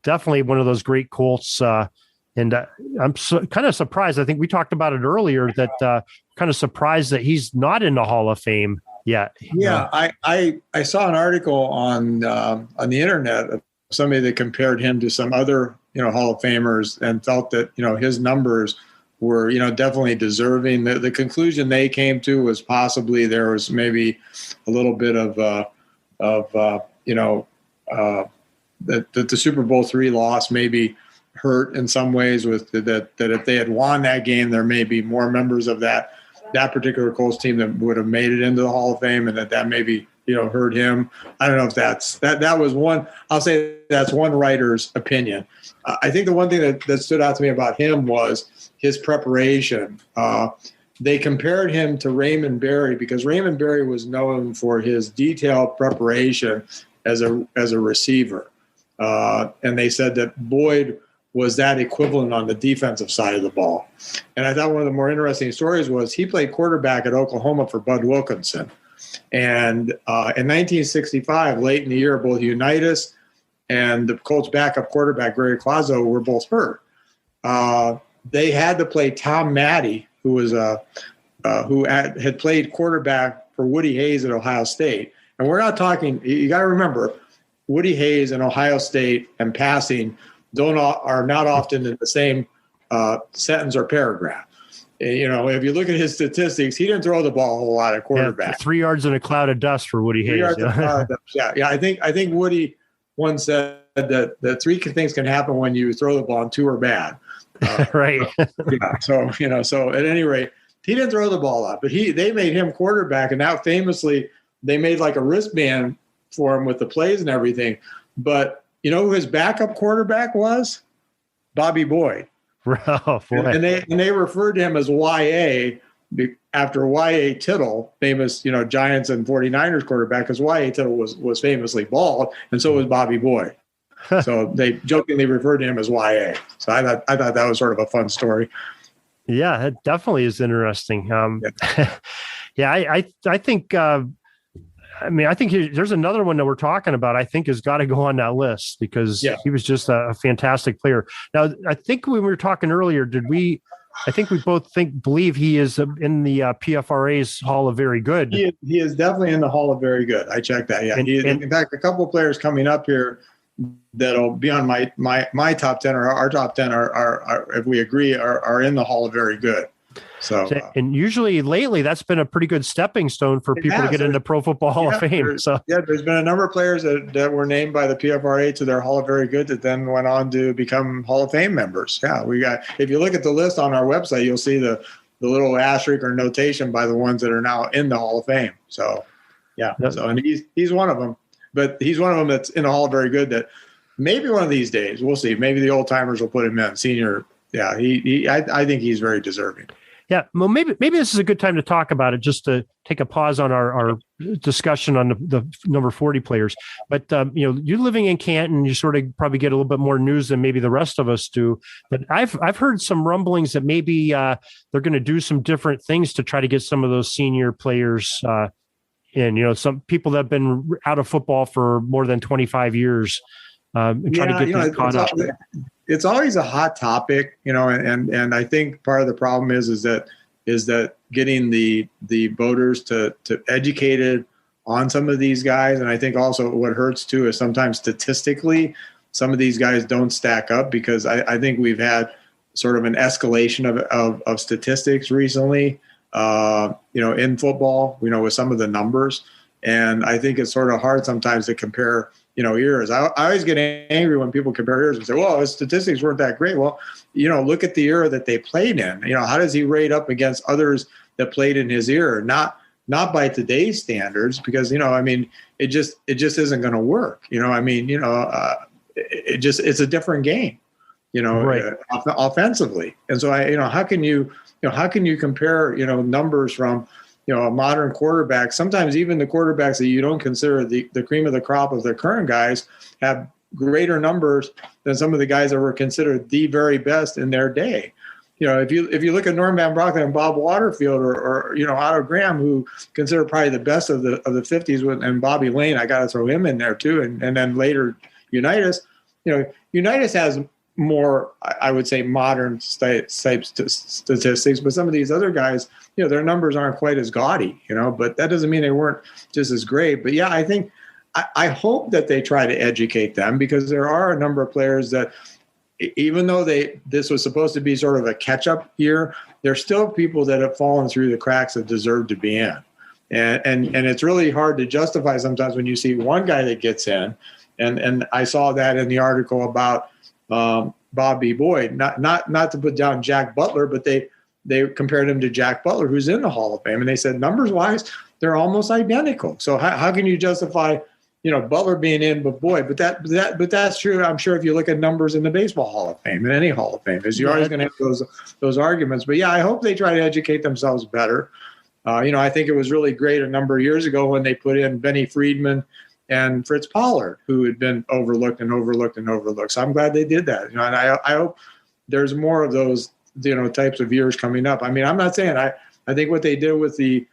definitely one of those great Colts. And I'm kind of surprised. I think we talked about it earlier that kind of surprised that he's not in the Hall of Fame yet. Yeah, I saw an article on the internet of somebody that compared him to some other Hall of Famers and felt that his numbers were definitely deserving. The conclusion they came to was possibly there was maybe a little bit of that the Super Bowl III loss maybe hurt in some ways with that if they had won that game, there may be more members of that particular Colts team that would have made it into the Hall of Fame, and that maybe hurt him. I don't know if that was one. I'll say that's one writer's opinion. I think the one thing that stood out to me about him was his preparation. They compared him to Raymond Berry because Raymond Berry was known for his detailed preparation as a receiver, and they said that Boyd was that equivalent on the defensive side of the ball. And I thought one of the more interesting stories was he played quarterback at Oklahoma for Bud Wilkinson. And in 1965, late in the year, both Unitas and the Colts backup quarterback, Greg Clazo, were both hurt. They had to play Tom Matte, who was who had played quarterback for Woody Hayes at Ohio State. And we're not talking – you got to remember, Woody Hayes and Ohio State and passing are not often in the same sentence or paragraph. If you look at his statistics, he didn't throw the ball a whole lot at quarterback. 3 yards in a cloud of dust for Woody Hayes. Yeah. I think Woody once said that 3 things can happen when you throw the ball and 2 are bad. Right. So at any rate, he didn't throw the ball up, but they made him quarterback, and now famously they made like a wristband for him with the plays and everything. But you know who his backup quarterback was? Bobby Boyd. Oh, boy. And they referred to him as YA after Y.A. Tittle, famous, Giants and 49ers quarterback, because Y.A. Tittle was famously bald, and so was Bobby Boyd. So they jokingly referred to him as YA. So I thought that was sort of a fun story. Yeah, it definitely is interesting. I think I think there's another one that we're talking about, I think has got to go on that list because he was just a fantastic player. Now, I think when we were talking earlier, I think we both believe he is in the PFRA's Hall of Very Good. He is definitely in the Hall of Very Good. I checked that. Yeah. In fact, a couple of players coming up here that'll be on my top 10 or our top 10 are if we agree, are in the Hall of Very Good. So, and usually lately that's been a pretty good stepping stone for people to get into Pro Football Hall of Fame. So there's been a number of players that were named by the PFRA to their Hall of Very Good that then went on to become Hall of Fame members. Yeah, if you look at the list on our website, you'll see the little asterisk or notation by the ones that are now in the Hall of Fame. So and he's one of them, but he's one of them that's in the Hall of Very Good that maybe one of these days, we'll see, maybe the old timers will put him in senior. Yeah, I think he's very deserving. Yeah, well, maybe this is a good time to talk about it, just to take a pause on our discussion on the number 40 players. But you're living in Canton, you sort of probably get a little bit more news than maybe the rest of us do. But I've heard some rumblings that maybe they're going to do some different things to try to get some of those senior players in. Some people that have been out of football for more than 25 years. Try to get them caught up. It's always a hot topic, and I think part of the problem is that getting the voters to educated on some of these guys. And I think also what hurts too is sometimes statistically some of these guys don't stack up, because I think we've had sort of an escalation of statistics recently, in football, with some of the numbers. And I think it's sort of hard sometimes to compare eras. I always get angry when people compare eras and say, well, his statistics weren't that great. Well, look at the era that they played in. How does he rate up against others that played in his era? Not by today's standards, because, it just isn't going to work. It's a different game, right. Offensively. And so how can you compare, numbers from, a modern quarterback? Sometimes even the quarterbacks that you don't consider the cream of the crop of the current guys have greater numbers than some of the guys that were considered the very best in their day. If you look at Norm Van Brocklin and Bob Waterfield or Otto Graham, who considered probably the best of the 50s, and Bobby Lane, I got to throw him in there too, and then later Unitas. Unitas has more, I would say, modern type statistics, but some of these other guys, their numbers aren't quite as gaudy, but that doesn't mean they weren't just as great. But yeah, I hope that they try to educate them, because there are a number of players that, even though this was supposed to be sort of a catch-up year, there's still people that have fallen through the cracks that deserve to be in. And it's really hard to justify sometimes when you see one guy that gets in, and I saw that in the article about Bobby Boyd, not to put down Jack Butler, but they compared him to Jack Butler, who's in the Hall of Fame, and they said numbers-wise, they're almost identical. So how can you justify, Butler being in, but Boyd? But that's true. I'm sure if you look at numbers in the Baseball Hall of Fame, in any Hall of Fame, you're always going to have those arguments. But yeah, I hope they try to educate themselves better. I think it was really great a number of years ago when they put in Benny Friedman and Fritz Pollard, who had been overlooked. So I'm glad they did that. And I hope there's more of those, types of years coming up. I'm not saying I think what they did with the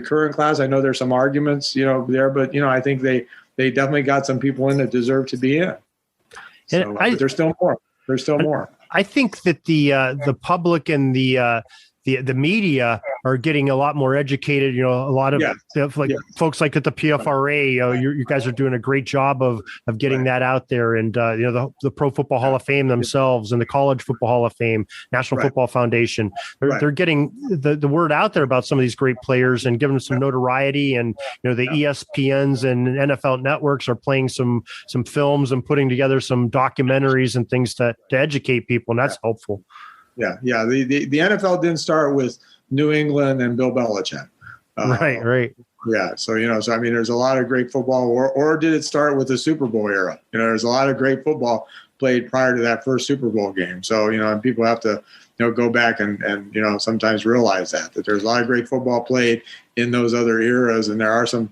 current class, I know there's some arguments, there, but I think they definitely got some people in that deserve to be in. So, but there's still more. There's still more. I think that the public and the media are getting a lot more educated. A lot of folks like at the PFRA, you guys are doing a great job of getting that out there. And, the Pro Football Hall of Fame themselves and the College Football Hall of Fame, National Football Foundation, they're getting the word out there about some of these great players and giving them some notoriety. And, the ESPNs and NFL networks are playing some films and putting together some documentaries and things to educate people. And that's helpful. Yeah. The NFL didn't start with New England and Bill Belichick. Right. Yeah. So, there's a lot of great football, or did it start with the Super Bowl era? There's a lot of great football played prior to that first Super Bowl game. So, and people have to, go back and sometimes realize that there's a lot of great football played in those other eras. And there are some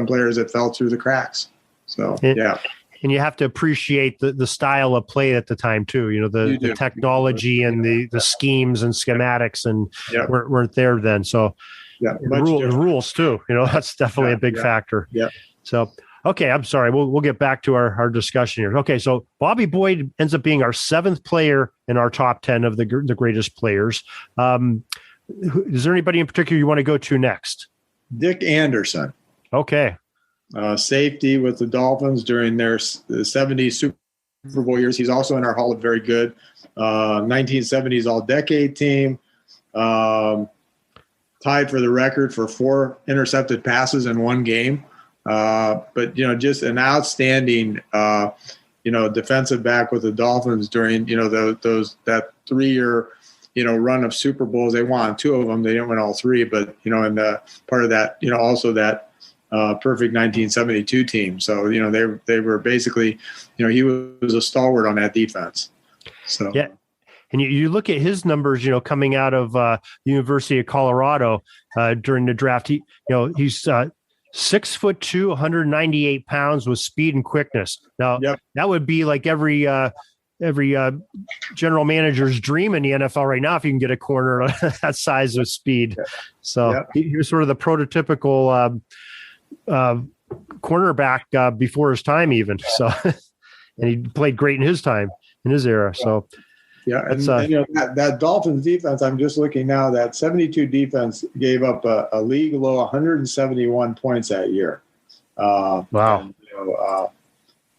players that fell through the cracks. So, yeah. And you have to appreciate the style of play at the time too. The technology and the schemes and schematics and weren't there then. So the rules too. That's definitely a big factor. Yeah. So okay, I'm sorry. We'll get back to our discussion here. Okay, so Bobby Boyd ends up being our 7th player in our top 10 of the greatest players. Is there anybody in particular you want to go to next? Dick Anderson. Okay. Safety with the Dolphins during their 70s Super Bowl years. He's also in our Hall of Very Good 1970s All-Decade team. Tied for the record for 4 intercepted passes in one game. But just an outstanding defensive back with the Dolphins during that 3-year run of Super Bowls. They won 2 of them. They didn't win all 3, but and part of that also that perfect 1972 team. So, they were basically, he was a stalwart on that defense. So, yeah. And you look at his numbers, coming out of the University of Colorado during the draft, he's 6'2", 198 pounds with speed and quickness. Now that would be like every general manager's dream in the NFL right now, if you can get a corner that size with speed. Yeah. So he was sort of the prototypical cornerback before his time even. So, and he played great in his time, in his era. So and that Dolphins defense, I'm just looking now, that 72 defense gave up a league low 171 points that year. Wow. And,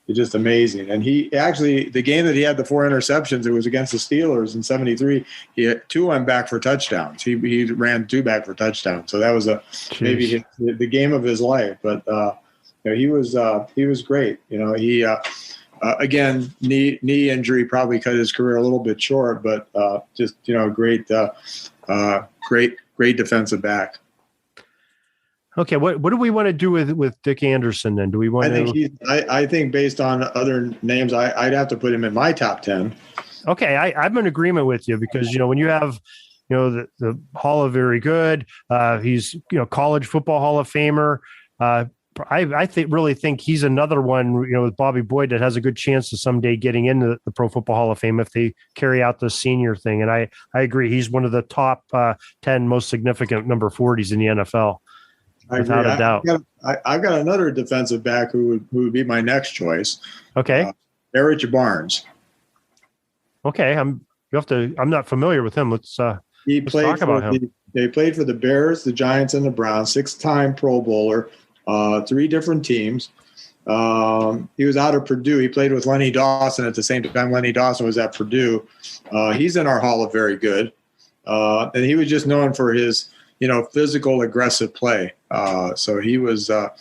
it's just amazing. And he actually, the game that he had the 4 interceptions, it was against the Steelers in 73. He had 2 went back for touchdowns. He ran 2 back for touchdowns. So that was maybe the game of his life. But he was great. He again, knee injury probably cut his career a little bit short, but just great defensive back. Okay, what do we want to do with Dick Anderson then? Do we want I think based on other names, I'd have to put him in my top 10. Okay, I'm in agreement with you because when you have the Hall of Very Good, he's college football Hall of Famer. I really think he's another one with Bobby Boyd that has a good chance of someday getting into the Pro Football Hall of Fame if they carry out the senior thing. And I agree, he's one of the top 10 most significant number 40s in the NFL. Without a doubt. I've got another defensive back who would be my next choice. Okay. Eric Barnes. Okay. I'm not familiar with him. Let's talk about him. They played for the Bears, the Giants, and the Browns, 6-time Pro Bowler, 3 different teams. He was out of Purdue. He played with Lenny Dawson at the same time Lenny Dawson was at Purdue. He's in our Hall of Very Good. And he was just known for his physical, aggressive play. So he was a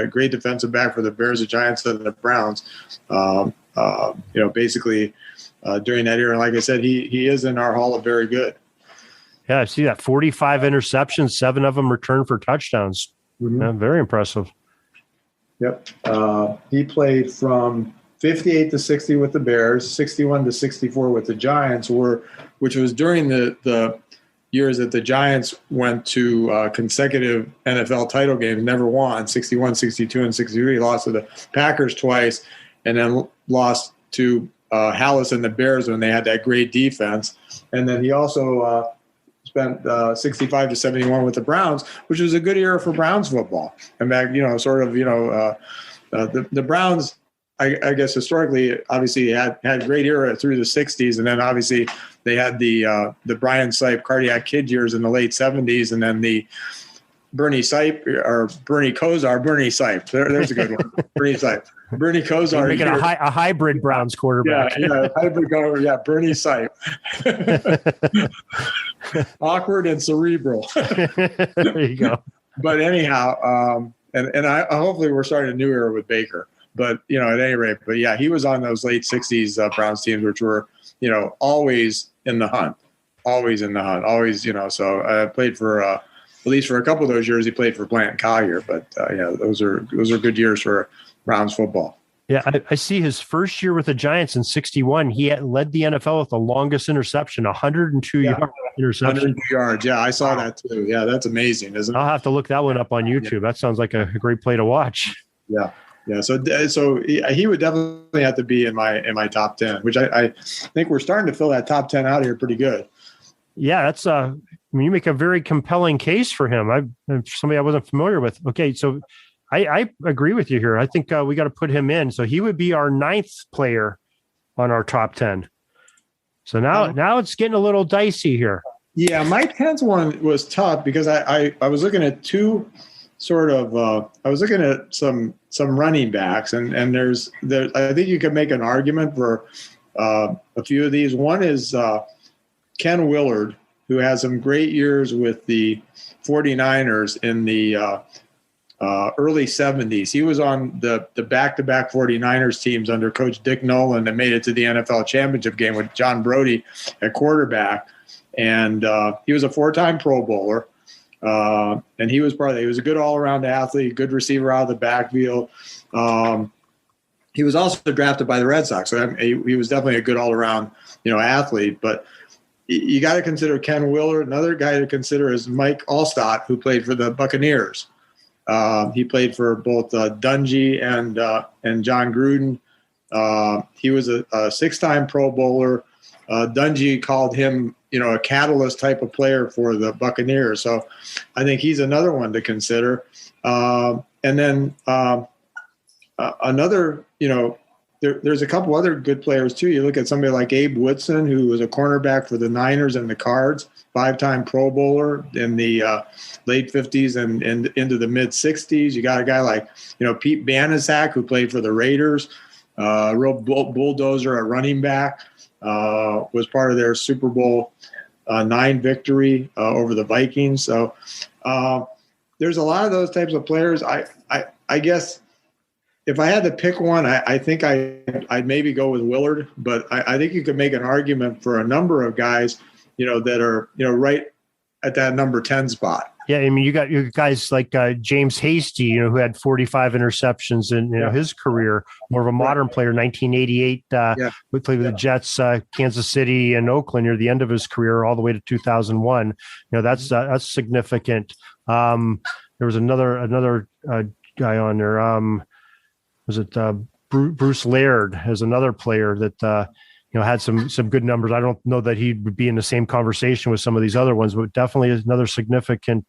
great defensive back for the Bears, the Giants, and the Browns. Basically during that era. And like I said, he is in our Hall of Very Good. Yeah, I see that 45 interceptions, 7 of them returned for touchdowns. Mm-hmm. Yeah, very impressive. Yep. He played from 58 to 60 with the Bears, 61 to 64 with the Giants, which was during the years that the Giants went to consecutive NFL title games, never won, 61, 62, and 63. Lost to the Packers twice, and then lost to Hallis and the Bears when they had that great defense. And then he also spent 65 to 71 with the Browns, which was a good era for Browns football. And back, the Browns, I guess historically, obviously had great era through the 60s, and then obviously they had the Brian Sipe cardiac kid years in the late 70s, and then the Bernie Sipe or Bernie Kosar, Bernie Sipe. There's a good one. Bernie Sipe. Bernie Kosar. Making a hybrid Browns quarterback. Yeah, hybrid quarterback. Yeah, Bernie Sipe. Awkward and cerebral. There you go. But anyhow, and I hopefully we're starting a new era with Baker. But, at any rate, but yeah, he was on those late 60s Browns teams, which were, always in the hunt, always, so I played for, at least for a couple of those years, he played for Blanton Collier, but those are good years for Browns football. Yeah. I see his first year with the Giants in 61, he had led the NFL with the longest interception, 102 yard interception. 102 yards. Yeah. I saw that too. Yeah. That's amazing. Isn't it? I'll have to look that one up on YouTube. That sounds like a great play to watch. Yeah. Yeah, so he would definitely have to be in my top 10, which I think we're starting to fill that top 10 out here pretty good. Yeah, that's you make a very compelling case for him. Somebody I wasn't familiar with. Okay, so I agree with you here. I think we got to put him in. So he would be our 9th player on our top 10. So now it's getting a little dicey here. Yeah, my 10th one was tough because I was looking at two sort of I was looking at some running backs and I think you could make an argument for a few of these. One is Ken Willard, who has some great years with the 49ers in the early 70s. He was on the back-to-back 49ers teams under Coach Dick Nolan that made it to the NFL championship game with John Brody at quarterback. And he was a 4-time Pro Bowler. And he was a good all-around athlete, good receiver out of the backfield. He was also drafted by the Red Sox, so he was definitely a good all-around, athlete. But you got to consider Ken Willard. Another guy to consider is Mike Allstott, who played for the Buccaneers. He played for both Dungy and John Gruden. He was a 6-time Pro Bowler. Dungy called him, a catalyst type of player for the Buccaneers. So I think he's another one to consider. And then another, there's a couple other good players too. You look at somebody like Abe Woodson, who was a cornerback for the Niners and the Cards, 5-time Pro Bowler in the late 50s and into the mid 60s. You got a guy like, Pete Banaszak, who played for the Raiders, real bulldozer at running back. Was part of their Super Bowl 9 victory over the Vikings. So there's a lot of those types of players. I guess if I had to pick one, I think I'd maybe go with Willard, but I think you could make an argument for a number of guys, that are, right at that number 10 spot. Yeah, I mean, you got guys like James Hasty, who had 45 interceptions in his career, more of a modern player, 1988, we played with the Jets, Kansas City and Oakland near the end of his career, all the way to 2001. That's significant. There was another guy on there. Was it Bruce Laird as another player that had some good numbers. I don't know that he would be in the same conversation with some of these other ones, but definitely is another significant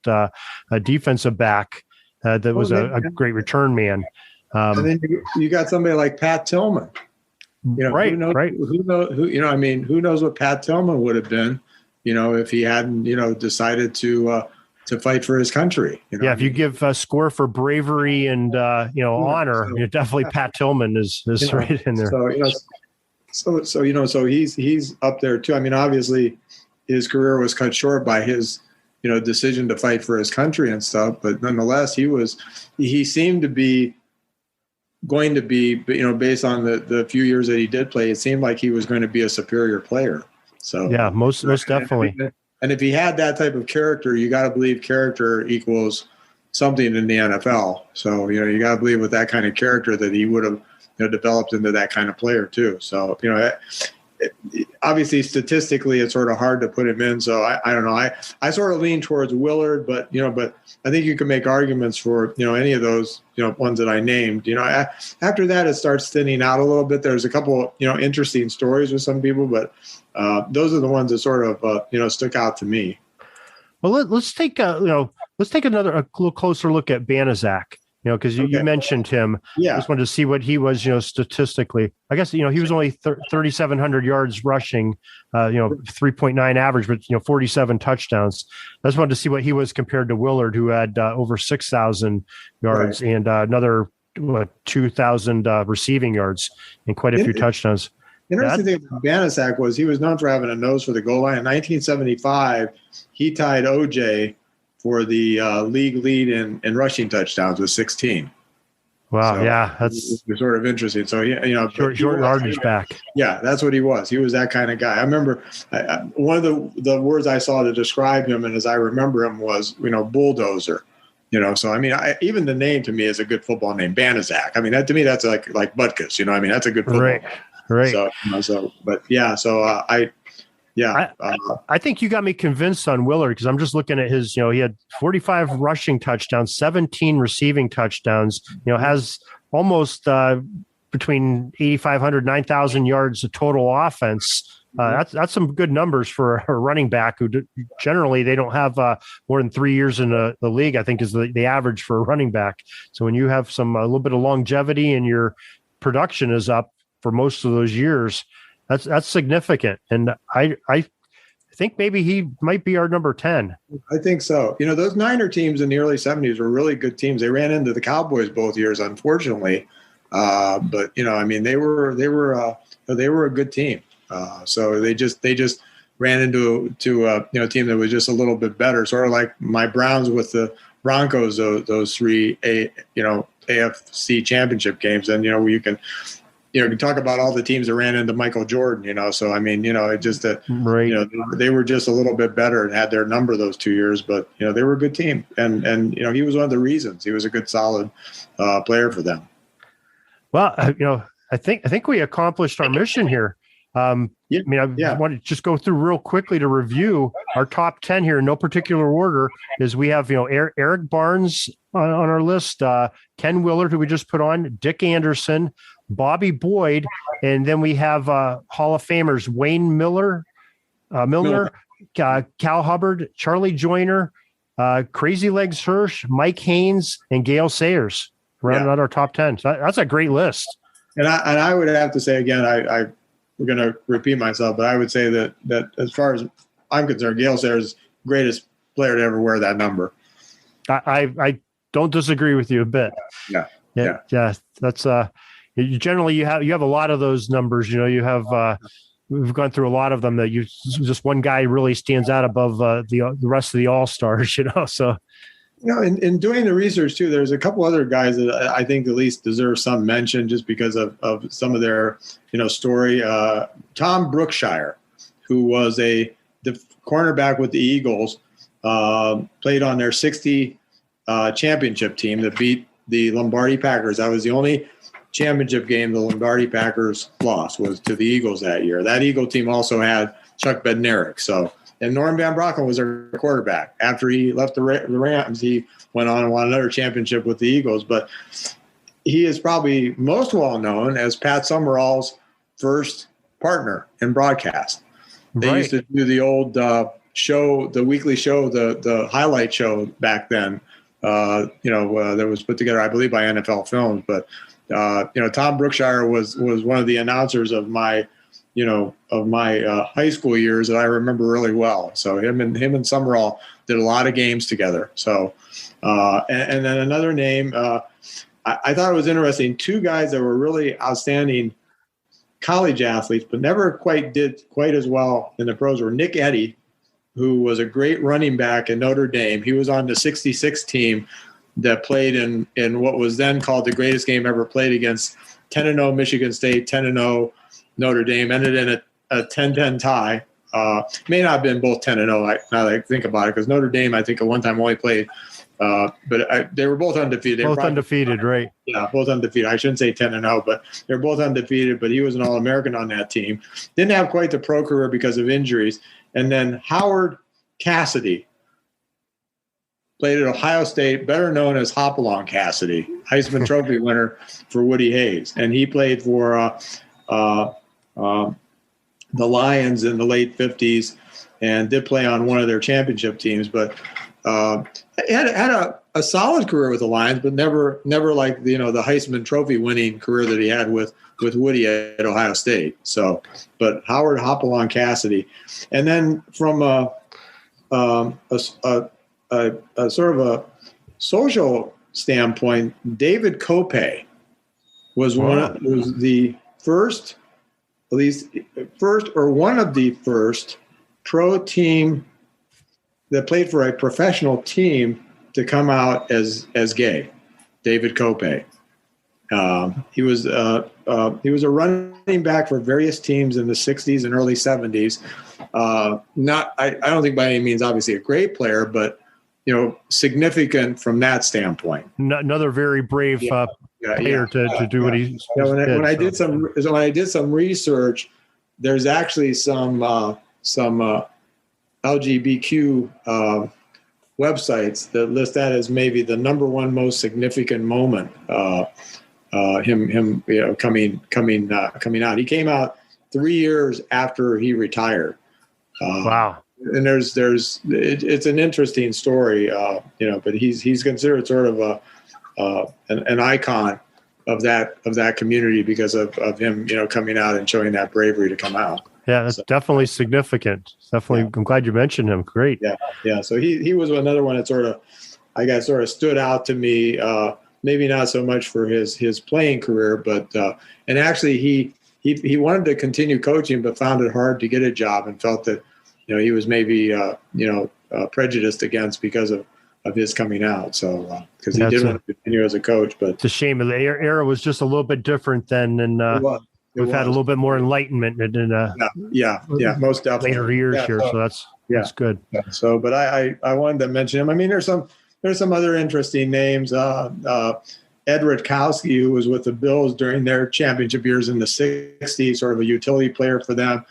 defensive back that was a great return man. And then you got somebody like Pat Tillman. Right. Who knows what Pat Tillman would have been, if he hadn't, decided to fight for his country. If you give a score for bravery and honor, definitely Pat Tillman is right in there. So he's up there too. I mean, obviously his career was cut short by his, decision to fight for his country and stuff, but nonetheless, he seemed to be going to be, based on the few years that he did play, it seemed like he was going to be a superior player. So yeah, most definitely. And if he had that type of character, you got to believe character equals something in the NFL. So, you got to believe with that kind of character that he would have, developed into that kind of player too. So, obviously statistically it's sort of hard to put him in. So I don't know. I sort of lean towards Willard, but I think you can make arguments for, any of those, ones that I named. After that, it starts thinning out a little bit. There's a couple, interesting stories with some people, but those are the ones that sort of, stuck out to me. Well, let's take a little closer look at Banaszak. Because you mentioned him. Yeah. I just wanted to see what he was, statistically. I guess, he was only 3,700 yards rushing, 3.9 average, but, 47 touchdowns. I just wanted to see what he was compared to Willard, who had over 6,000 yards and another 2,000 receiving yards and quite a few touchdowns. Interesting thing about Banaszak was he was known for having a nose for the goal line. In 1975, he tied OJ for the league lead in rushing touchdowns with 16. Wow, so, yeah, that's sort of interesting. So short yardage back. Yeah, that's what he was. He was that kind of guy. I remember one of the words I saw to describe him, and as I remember him, was bulldozer. So I mean, even the name to me is a good football name, Banaszak. I mean, to me that's like Butkus. I mean, that's a good football name. Right. I think you got me convinced on Willard because I'm just looking at his, he had 45 rushing touchdowns, 17 receiving touchdowns, has almost between 8,500, 9,000 yards of total offense. That's some good numbers for a running back who generally they don't have more than 3 years in the league, I think is the average for a running back. So when you have a little bit of longevity and your production is up for most of those years, that's significant. And I think maybe he might be our number 10. I think so. Those Niner teams in the early 70s were really good teams. They ran into the Cowboys both years, unfortunately. But I mean, they were a good team. So they just ran into a team that was just a little bit better, sort of like my Browns with the Broncos, those three AFC championship games. And you can talk about all the teams that ran into Michael Jordan, so I mean, it just that, they were just a little bit better and had their number those 2 years, but, they were a good team. And he was one of the reasons. He was a good, solid player for them. Well, I think we accomplished our mission here. I want to just go through real quickly to review our top 10 here in no particular order. Is we have, Eric Barnes on our list, Ken Willard, who we just put on, Dick Anderson, Bobby Boyd, and then we have Hall of Famers Wayne Milner, Cal Hubbard, Charlie Joyner, Crazy Legs Hirsch, Mike Haynes, and Gayle Sayers rounding out our top 10. So that's a great list. And I would have to say again, we're going to repeat myself, but I would say that as far as I'm concerned, Gayle Sayers is the greatest player to ever wear that number. I don't disagree with you a bit. Yeah. That's generally you have a lot of those numbers. You have we've gone through a lot of them that just one guy really stands out above the rest of the all-stars. So In doing the research too, there's a couple other guys that I think at least deserve some mention just because of some of their, story. Tom Brookshire, who was the cornerback with the Eagles, played on their 60 championship team that beat the Lombardi Packers. That was the only championship game the Lombardi Packers lost, was to the Eagles that year. That Eagle team also had Chuck Bednarik. And Norm Van Brocklin was their quarterback. After he left the Rams, he went on and won another championship with the Eagles. But he is probably most well known as Pat Summerall's first partner in broadcast. They used to do the old show, the weekly show, the highlight show back then. That was put together, I believe, by NFL Films. But Tom Brookshire was one of the announcers of my high school years that I remember really well. So him and Summerall did a lot of games together. So, and then another name, I thought it was interesting. Two guys that were really outstanding college athletes, but never did quite as well in the pros, were Nick Eddy, who was a great running back in Notre Dame. He was on the 66 team that played in what was then called the greatest game ever played, against 10-0 Michigan State, 10-0 Notre Dame. Ended in a 10-10 tie. May not have been both 10-0 now that I think about it, because Notre Dame, I think, at one time only played, but they were both undefeated. Both undefeated, right? Yeah, both undefeated. I shouldn't say 10-0, but they're both undefeated. But he was an All-American on that team. Didn't have quite the pro career because of injuries. And then Howard Cassidy played at Ohio State, better known as Hopalong Cassidy, Heisman Trophy winner for Woody Hayes. And he played for the Lions in the late 50s and did play on one of their championship teams. But had a solid career with the Lions, but never like the Heisman Trophy winning career that he had with Woody at Ohio State. So, but Howard Hopalong Cassidy, and then from a sort of a social standpoint, David Copay was was the first, at least first or one of the first pro team that played for a professional team to come out as gay. David Copay. He was a running back for various teams in the 60s and early 70s. I don't think by any means obviously a great player, but significant from that standpoint. Another very brave player to do what he did. When I did some research, there's actually some LGBTQ websites that list that as maybe the number one most significant moment. Him coming out. He came out 3 years after he retired. Wow. And it's an interesting story, but he's considered sort of an icon of that community because of him, coming out and showing that bravery to come out. Yeah, that's definitely significant. Definitely, yeah. I'm glad you mentioned him. Great. Yeah. So he was another one that sort of stood out to me. Maybe not so much for his playing career, but and actually he wanted to continue coaching, but found it hard to get a job and felt that he was maybe prejudiced against because of his coming out. So because he did want to continue as a coach, but it's a shame. The era was just a little bit different then, and we've had a little bit more enlightenment in most definitely later years here. So that's good. Yeah. So, but I wanted to mention him. I mean, there's some other interesting names. Ed Rodkowski, who was with the Bills during their championship years in the 60s, sort of a utility player for them.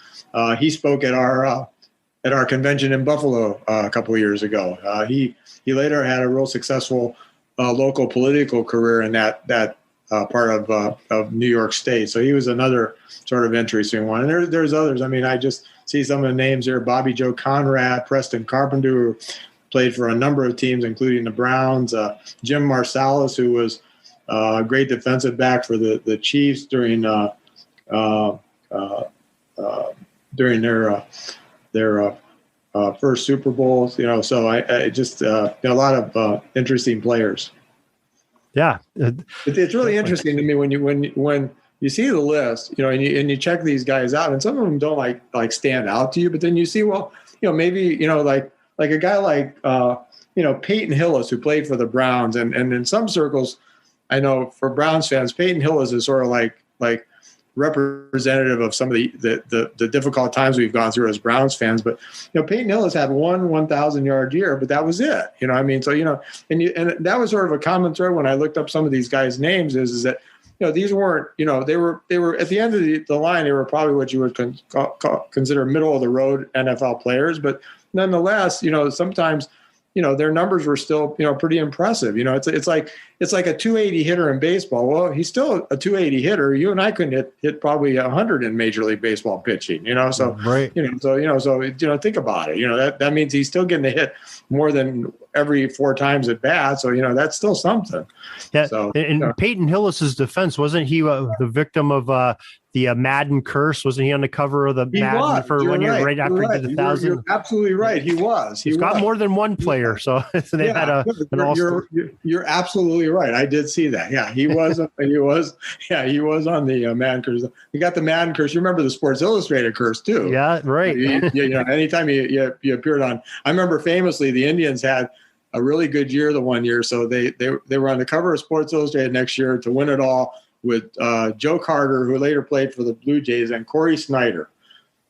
He spoke at our convention in Buffalo a couple of years ago. He later had a real successful local political career in that part of New York State. So he was another sort of interesting one. And there's others. I mean, I just see some of the names here: Bobby Joe Conrad, Preston Carpenter, who played for a number of teams, including the Browns. Jim Marsalis, who was a great defensive back for the Chiefs during their first Super Bowls. So I just a lot of interesting players. Yeah, it's really interesting to me when you see the list, and you check these guys out, and some of them don't like stand out to you, but then you see, maybe like a guy like Peyton Hillis, who played for the Browns, and in some circles, I know for Browns fans, Peyton Hillis is sort of like representative of some of the difficult times we've gone through as Browns fans. But Peyton Hillis had one 1,000-yard year, but that was it. So and that was sort of a common thread when I looked up some of these guys' names is that these weren't they were at the end of the line, they were probably what you would consider middle of the road NFL players, but nonetheless, sometimes their numbers were still, pretty impressive. It's like a 280 hitter in baseball. Well, he's still a 280 hitter. You and I couldn't hit probably 100 in Major League Baseball pitching, So, right. Think about it. That means he's still getting a hit more than every 4 times at bat. So, that's still something. Yeah. So, in Peyton Hillis's defense, wasn't he the victim of the Madden curse? Wasn't he on the cover of the Madden for 1 year right after he did the 1,000? You're absolutely right. He was. He's got more than one player, so they had an all-star. You're absolutely right. I did see that. Yeah, he was. He was on the Madden curse. You got the Madden curse. You remember the Sports Illustrated curse too? Yeah, right. Anytime you appeared on. I remember famously the Indians had a really good year the one year, so they were on the cover of Sports Illustrated next year to win it all with Joe Carter, who later played for the Blue Jays, and Corey Snyder.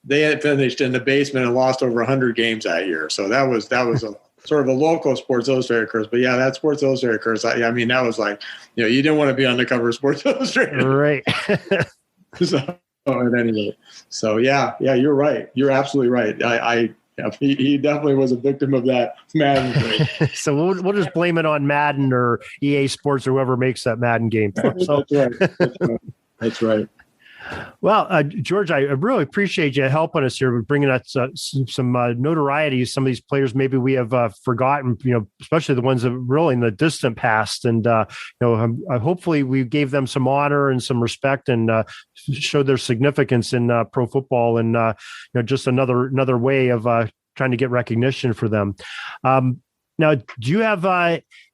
They had finished in the basement and lost over 100 games that year. So that was a sort of a local Sports Illustrated curse. But yeah, that Sports Illustrated curse, that was like, you didn't want to be on the cover of Sports Illustrated. Right. So at any rate. So yeah, you're right. You're absolutely right. He definitely was a victim of that Madden game. So we'll just blame it on Madden or EA Sports or whoever makes that Madden game. So. That's right. Well, George, I really appreciate you helping us here with bringing us some notoriety. Some of these players maybe we have forgotten, especially the ones that really in the distant past. And, hopefully we gave them some honor and some respect and showed their significance in pro football and, just another way of trying to get recognition for them. Now, do you have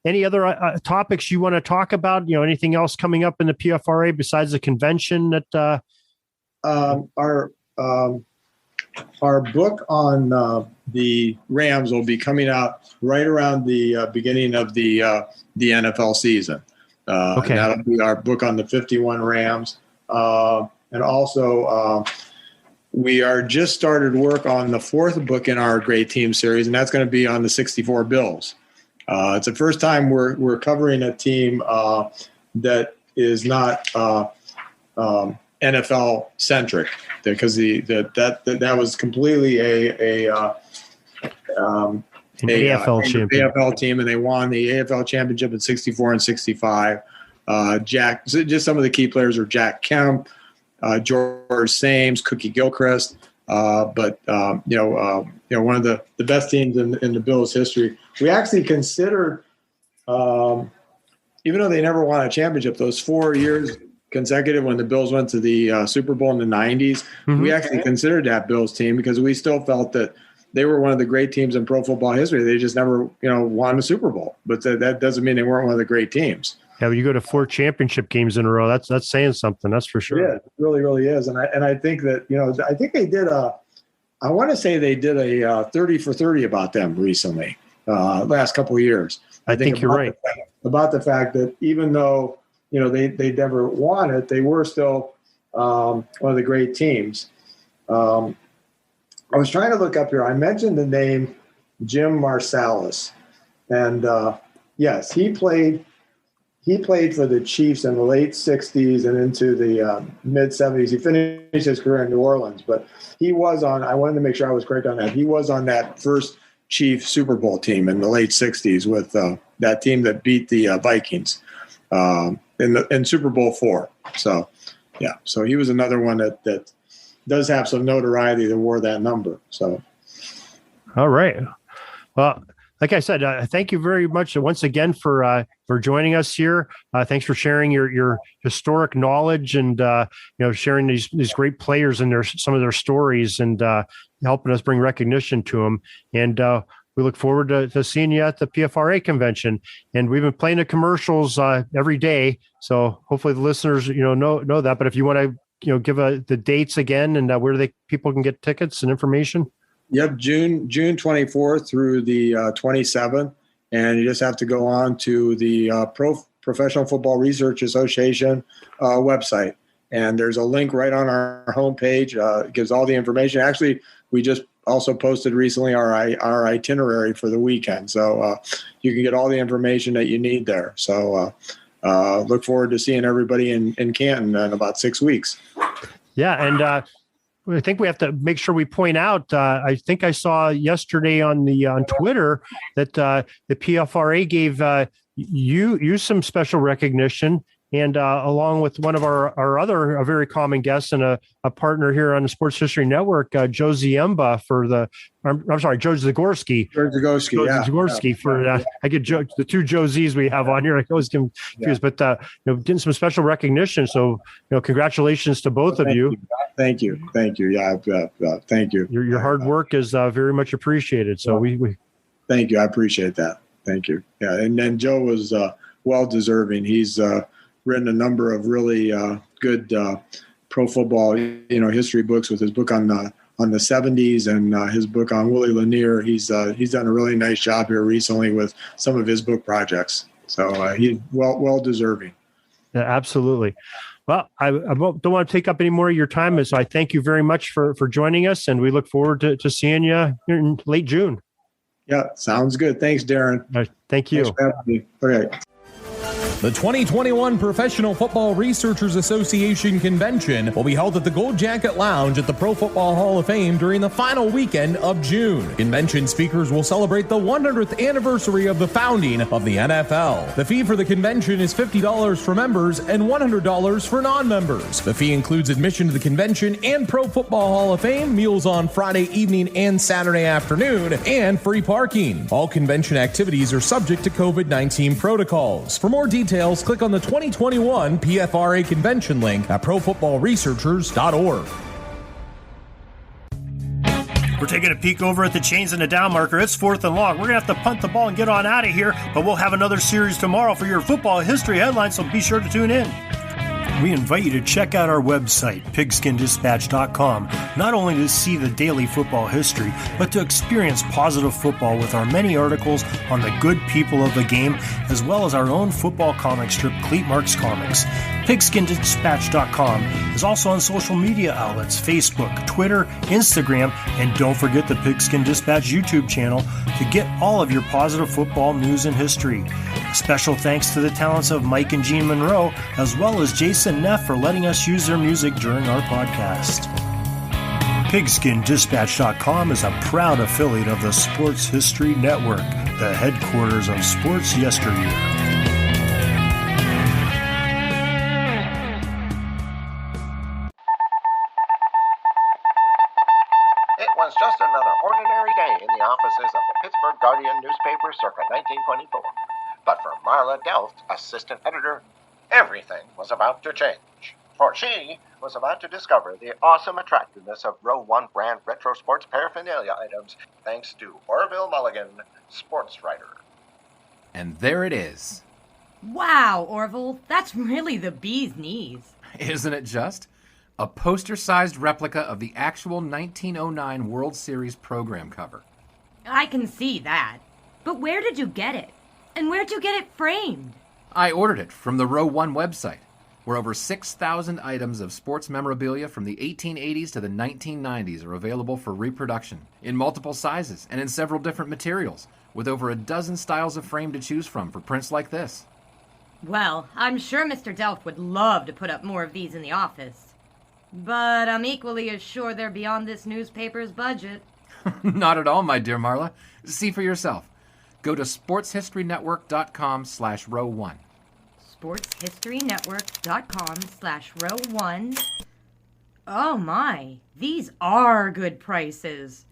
any other topics you want to talk about? Anything else coming up in the PFRA besides the convention that our book on the Rams will be coming out right around the beginning of the NFL season. Okay. That'll be our book on the 51 Rams. And also we are just started work on the 4th book in our Great Team series, and that's going to be on the 64 Bills. It's the first time we're covering a team that is not NFL centric, because that was completely a AFL team, and they won the AFL championship in 64 and 65. Just some of the key players are Jack Kemp, George Sames, Cookie Gilchrist, but one of the best teams in the Bills' history. We actually considered, even though they never won a championship, those 4 years consecutive when the Bills went to the Super Bowl in the 90s, we actually considered that Bills team because we still felt that they were one of the great teams in pro football history. They just never, won a Super Bowl, but that doesn't mean they weren't one of the great teams. Yeah, when you go to 4 championship games in a row, that's saying something. That's for sure. Yeah, it really, really is. And I think that, I think they did I want to say they did a 30 for 30 about them recently, last couple of years. I think you're right. About the fact that even though, they never won it, they were still one of the great teams. I was trying to look up here. I mentioned the name Jim Marsalis. And yes, he played for the Chiefs in the late 60s and into the mid 70s. He finished his career in New Orleans, but he was I wanted to make sure I was correct on that. He was on that first Chief Super Bowl team in the late 60s with that team that beat the Vikings in Super Bowl IV. So, yeah. So he was another one that does have some notoriety that wore that number. So. All right. Well, like I said, thank you very much once again for joining us here. Thanks for sharing your historic knowledge and sharing these great players and some of their stories and helping us bring recognition to them. And we look forward to seeing you at the PFRA convention. And we've been playing the commercials every day, so hopefully the listeners know that. But if you want to give the dates again and where people can get tickets and information. Yep, June 24th through the 27th and you just have to go on to the Professional Football Research Association website. And there's a link right on our homepage. It gives all the information. Actually, we just also posted recently our itinerary for the weekend. So you can get all the information that you need there. So look forward to seeing everybody in Canton in about 6 weeks. Yeah, and I think we have to make sure we point out, I think I saw yesterday on Twitter that the PFRA gave you some special recognition, and along with one of our other a very common guest and a partner here on the Sports History Network, Joe Ziemba for Joe Zagorski. Zagorski for I get the two Joe Z's we have on here. I always get confused, but getting some special recognition. So congratulations to both of you. Thank you. Yeah, thank you. Your hard work is very much appreciated. So we thank you. I appreciate that. Thank you. Yeah, and then Joe was well deserving. He's written a number of really good pro football, history books with his book on the 70s and his book on Willie Lanier. He's done a really nice job here recently with some of his book projects. So he's well deserving. Yeah, absolutely. Well, I don't want to take up any more of your time, so I thank you very much for joining us, and we look forward to seeing you in late June. Yeah, sounds good. Thanks, Darren. Thank you. Thanks for having me. Okay. The 2021 Professional Football Researchers Association Convention will be held at the Gold Jacket Lounge at the Pro Football Hall of Fame during the final weekend of June. Convention speakers will celebrate the 100th anniversary of the founding of the NFL. The fee for the convention is $50 for members and $100 for non-members. The fee includes admission to the convention and Pro Football Hall of Fame, meals on Friday evening and Saturday afternoon, and free parking. All convention activities are subject to COVID-19 protocols. For more details, click on the 2021 PFRA convention link at profootballresearchers.org. We're taking a peek over at the chains and the down marker. It's 4th and long. We're going to have to punt the ball and get on out of here, but we'll have another series tomorrow for your football history headlines, so be sure to tune in. We invite you to check out our website, pigskindispatch.com, not only to see the daily football history, but to experience positive football with our many articles on the good people of the game, as well as our own football comic strip, Cleat Marks Comics. Pigskindispatch.com is also on social media outlets, Facebook, Twitter, Instagram, and don't forget the Pigskin Dispatch YouTube channel to get all of your positive football news and history. Special thanks to the talents of Mike and Jean Monroe, as well as Jason Neff for letting us use their music during our podcast. PigskinDispatch.com is a proud affiliate of the Sports History Network, the headquarters of sports yesteryear. It was just another ordinary day in the offices of the Pittsburgh Guardian newspaper circa 1924. But for Marla Delft, assistant editor, everything was about to change. For she was about to discover the awesome attractiveness of Row 1 brand retro sports paraphernalia items thanks to Orville Mulligan, sports writer. And there it is. Wow, Orville, that's really the bee's knees. Isn't it just? A poster-sized replica of the actual 1909 World Series program cover. I can see that. But where did you get it? And where'd you get it framed? I ordered it from the Row 1 website, where over 6,000 items of sports memorabilia from the 1880s to the 1990s are available for reproduction, in multiple sizes and in several different materials, with over a dozen styles of frame to choose from for prints like this. Well, I'm sure Mr. Delft would love to put up more of these in the office. But I'm equally as sure they're beyond this newspaper's budget. Not at all, my dear Marla. See for yourself. Go to sportshistorynetwork.com/row1. sportshistorynetwork.com/row1. Oh my, these are good prices.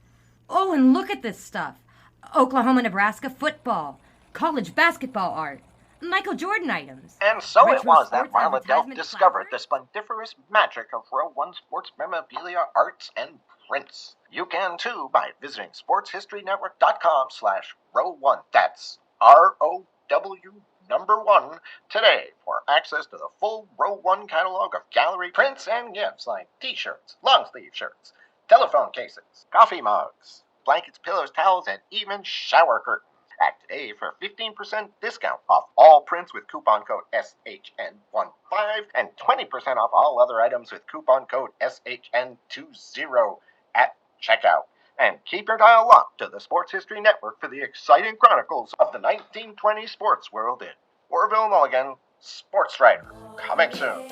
Oh, and look at this stuff. Oklahoma-Nebraska football, college basketball art, Michael Jordan items. And so it was that sports Marla Delft advertisement discovered the flowers. splendiferous magic of Row 1 sports memorabilia, arts, and prints. You can too by visiting sportshistorynetwork.com/row1. That's ROW1 today for access to the full Row 1 catalog of gallery prints and gifts like t-shirts, long-sleeve shirts, telephone cases, coffee mugs, blankets, pillows, towels, and even shower curtains. Act today for 15% discount off all prints with coupon code SHN15 and 20% off all other items with coupon code SHN20 at checkout. And keep your dial locked to the Sports History Network for the exciting chronicles of the 1920 sports world in Orville Mulligan, Sports Writer. Coming soon.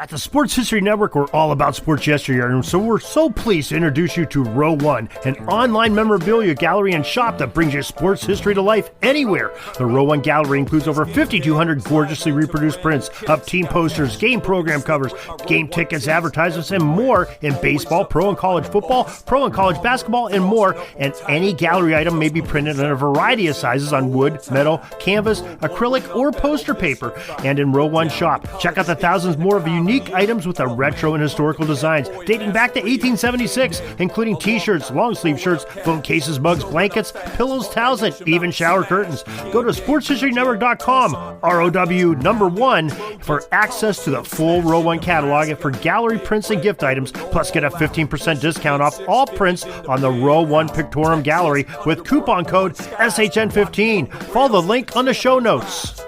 At the Sports History Network, we're all about sports yesteryear, and so we're so pleased to introduce you to Row One, an online memorabilia gallery and shop that brings your sports history to life anywhere. The Row One gallery includes over 5,200 gorgeously reproduced prints of team posters, game program covers, game tickets, advertisements, and more in baseball, pro and college football, pro and college basketball, and more. And any gallery item may be printed in a variety of sizes on wood, metal, canvas, acrylic, or poster paper. And in Row One shop, check out the thousands more of unique items with a retro and historical designs dating back to 1876, including t-shirts, long sleeve shirts, phone cases, mugs, blankets, pillows, towels, and even shower curtains. Go to sportshistorynetwork.com, ROW1, for access to the full Row One catalog and for gallery prints and gift items, plus get a 15% discount off all prints on the Row One Pictorium Gallery with coupon code SHN15. Follow the link on the show notes.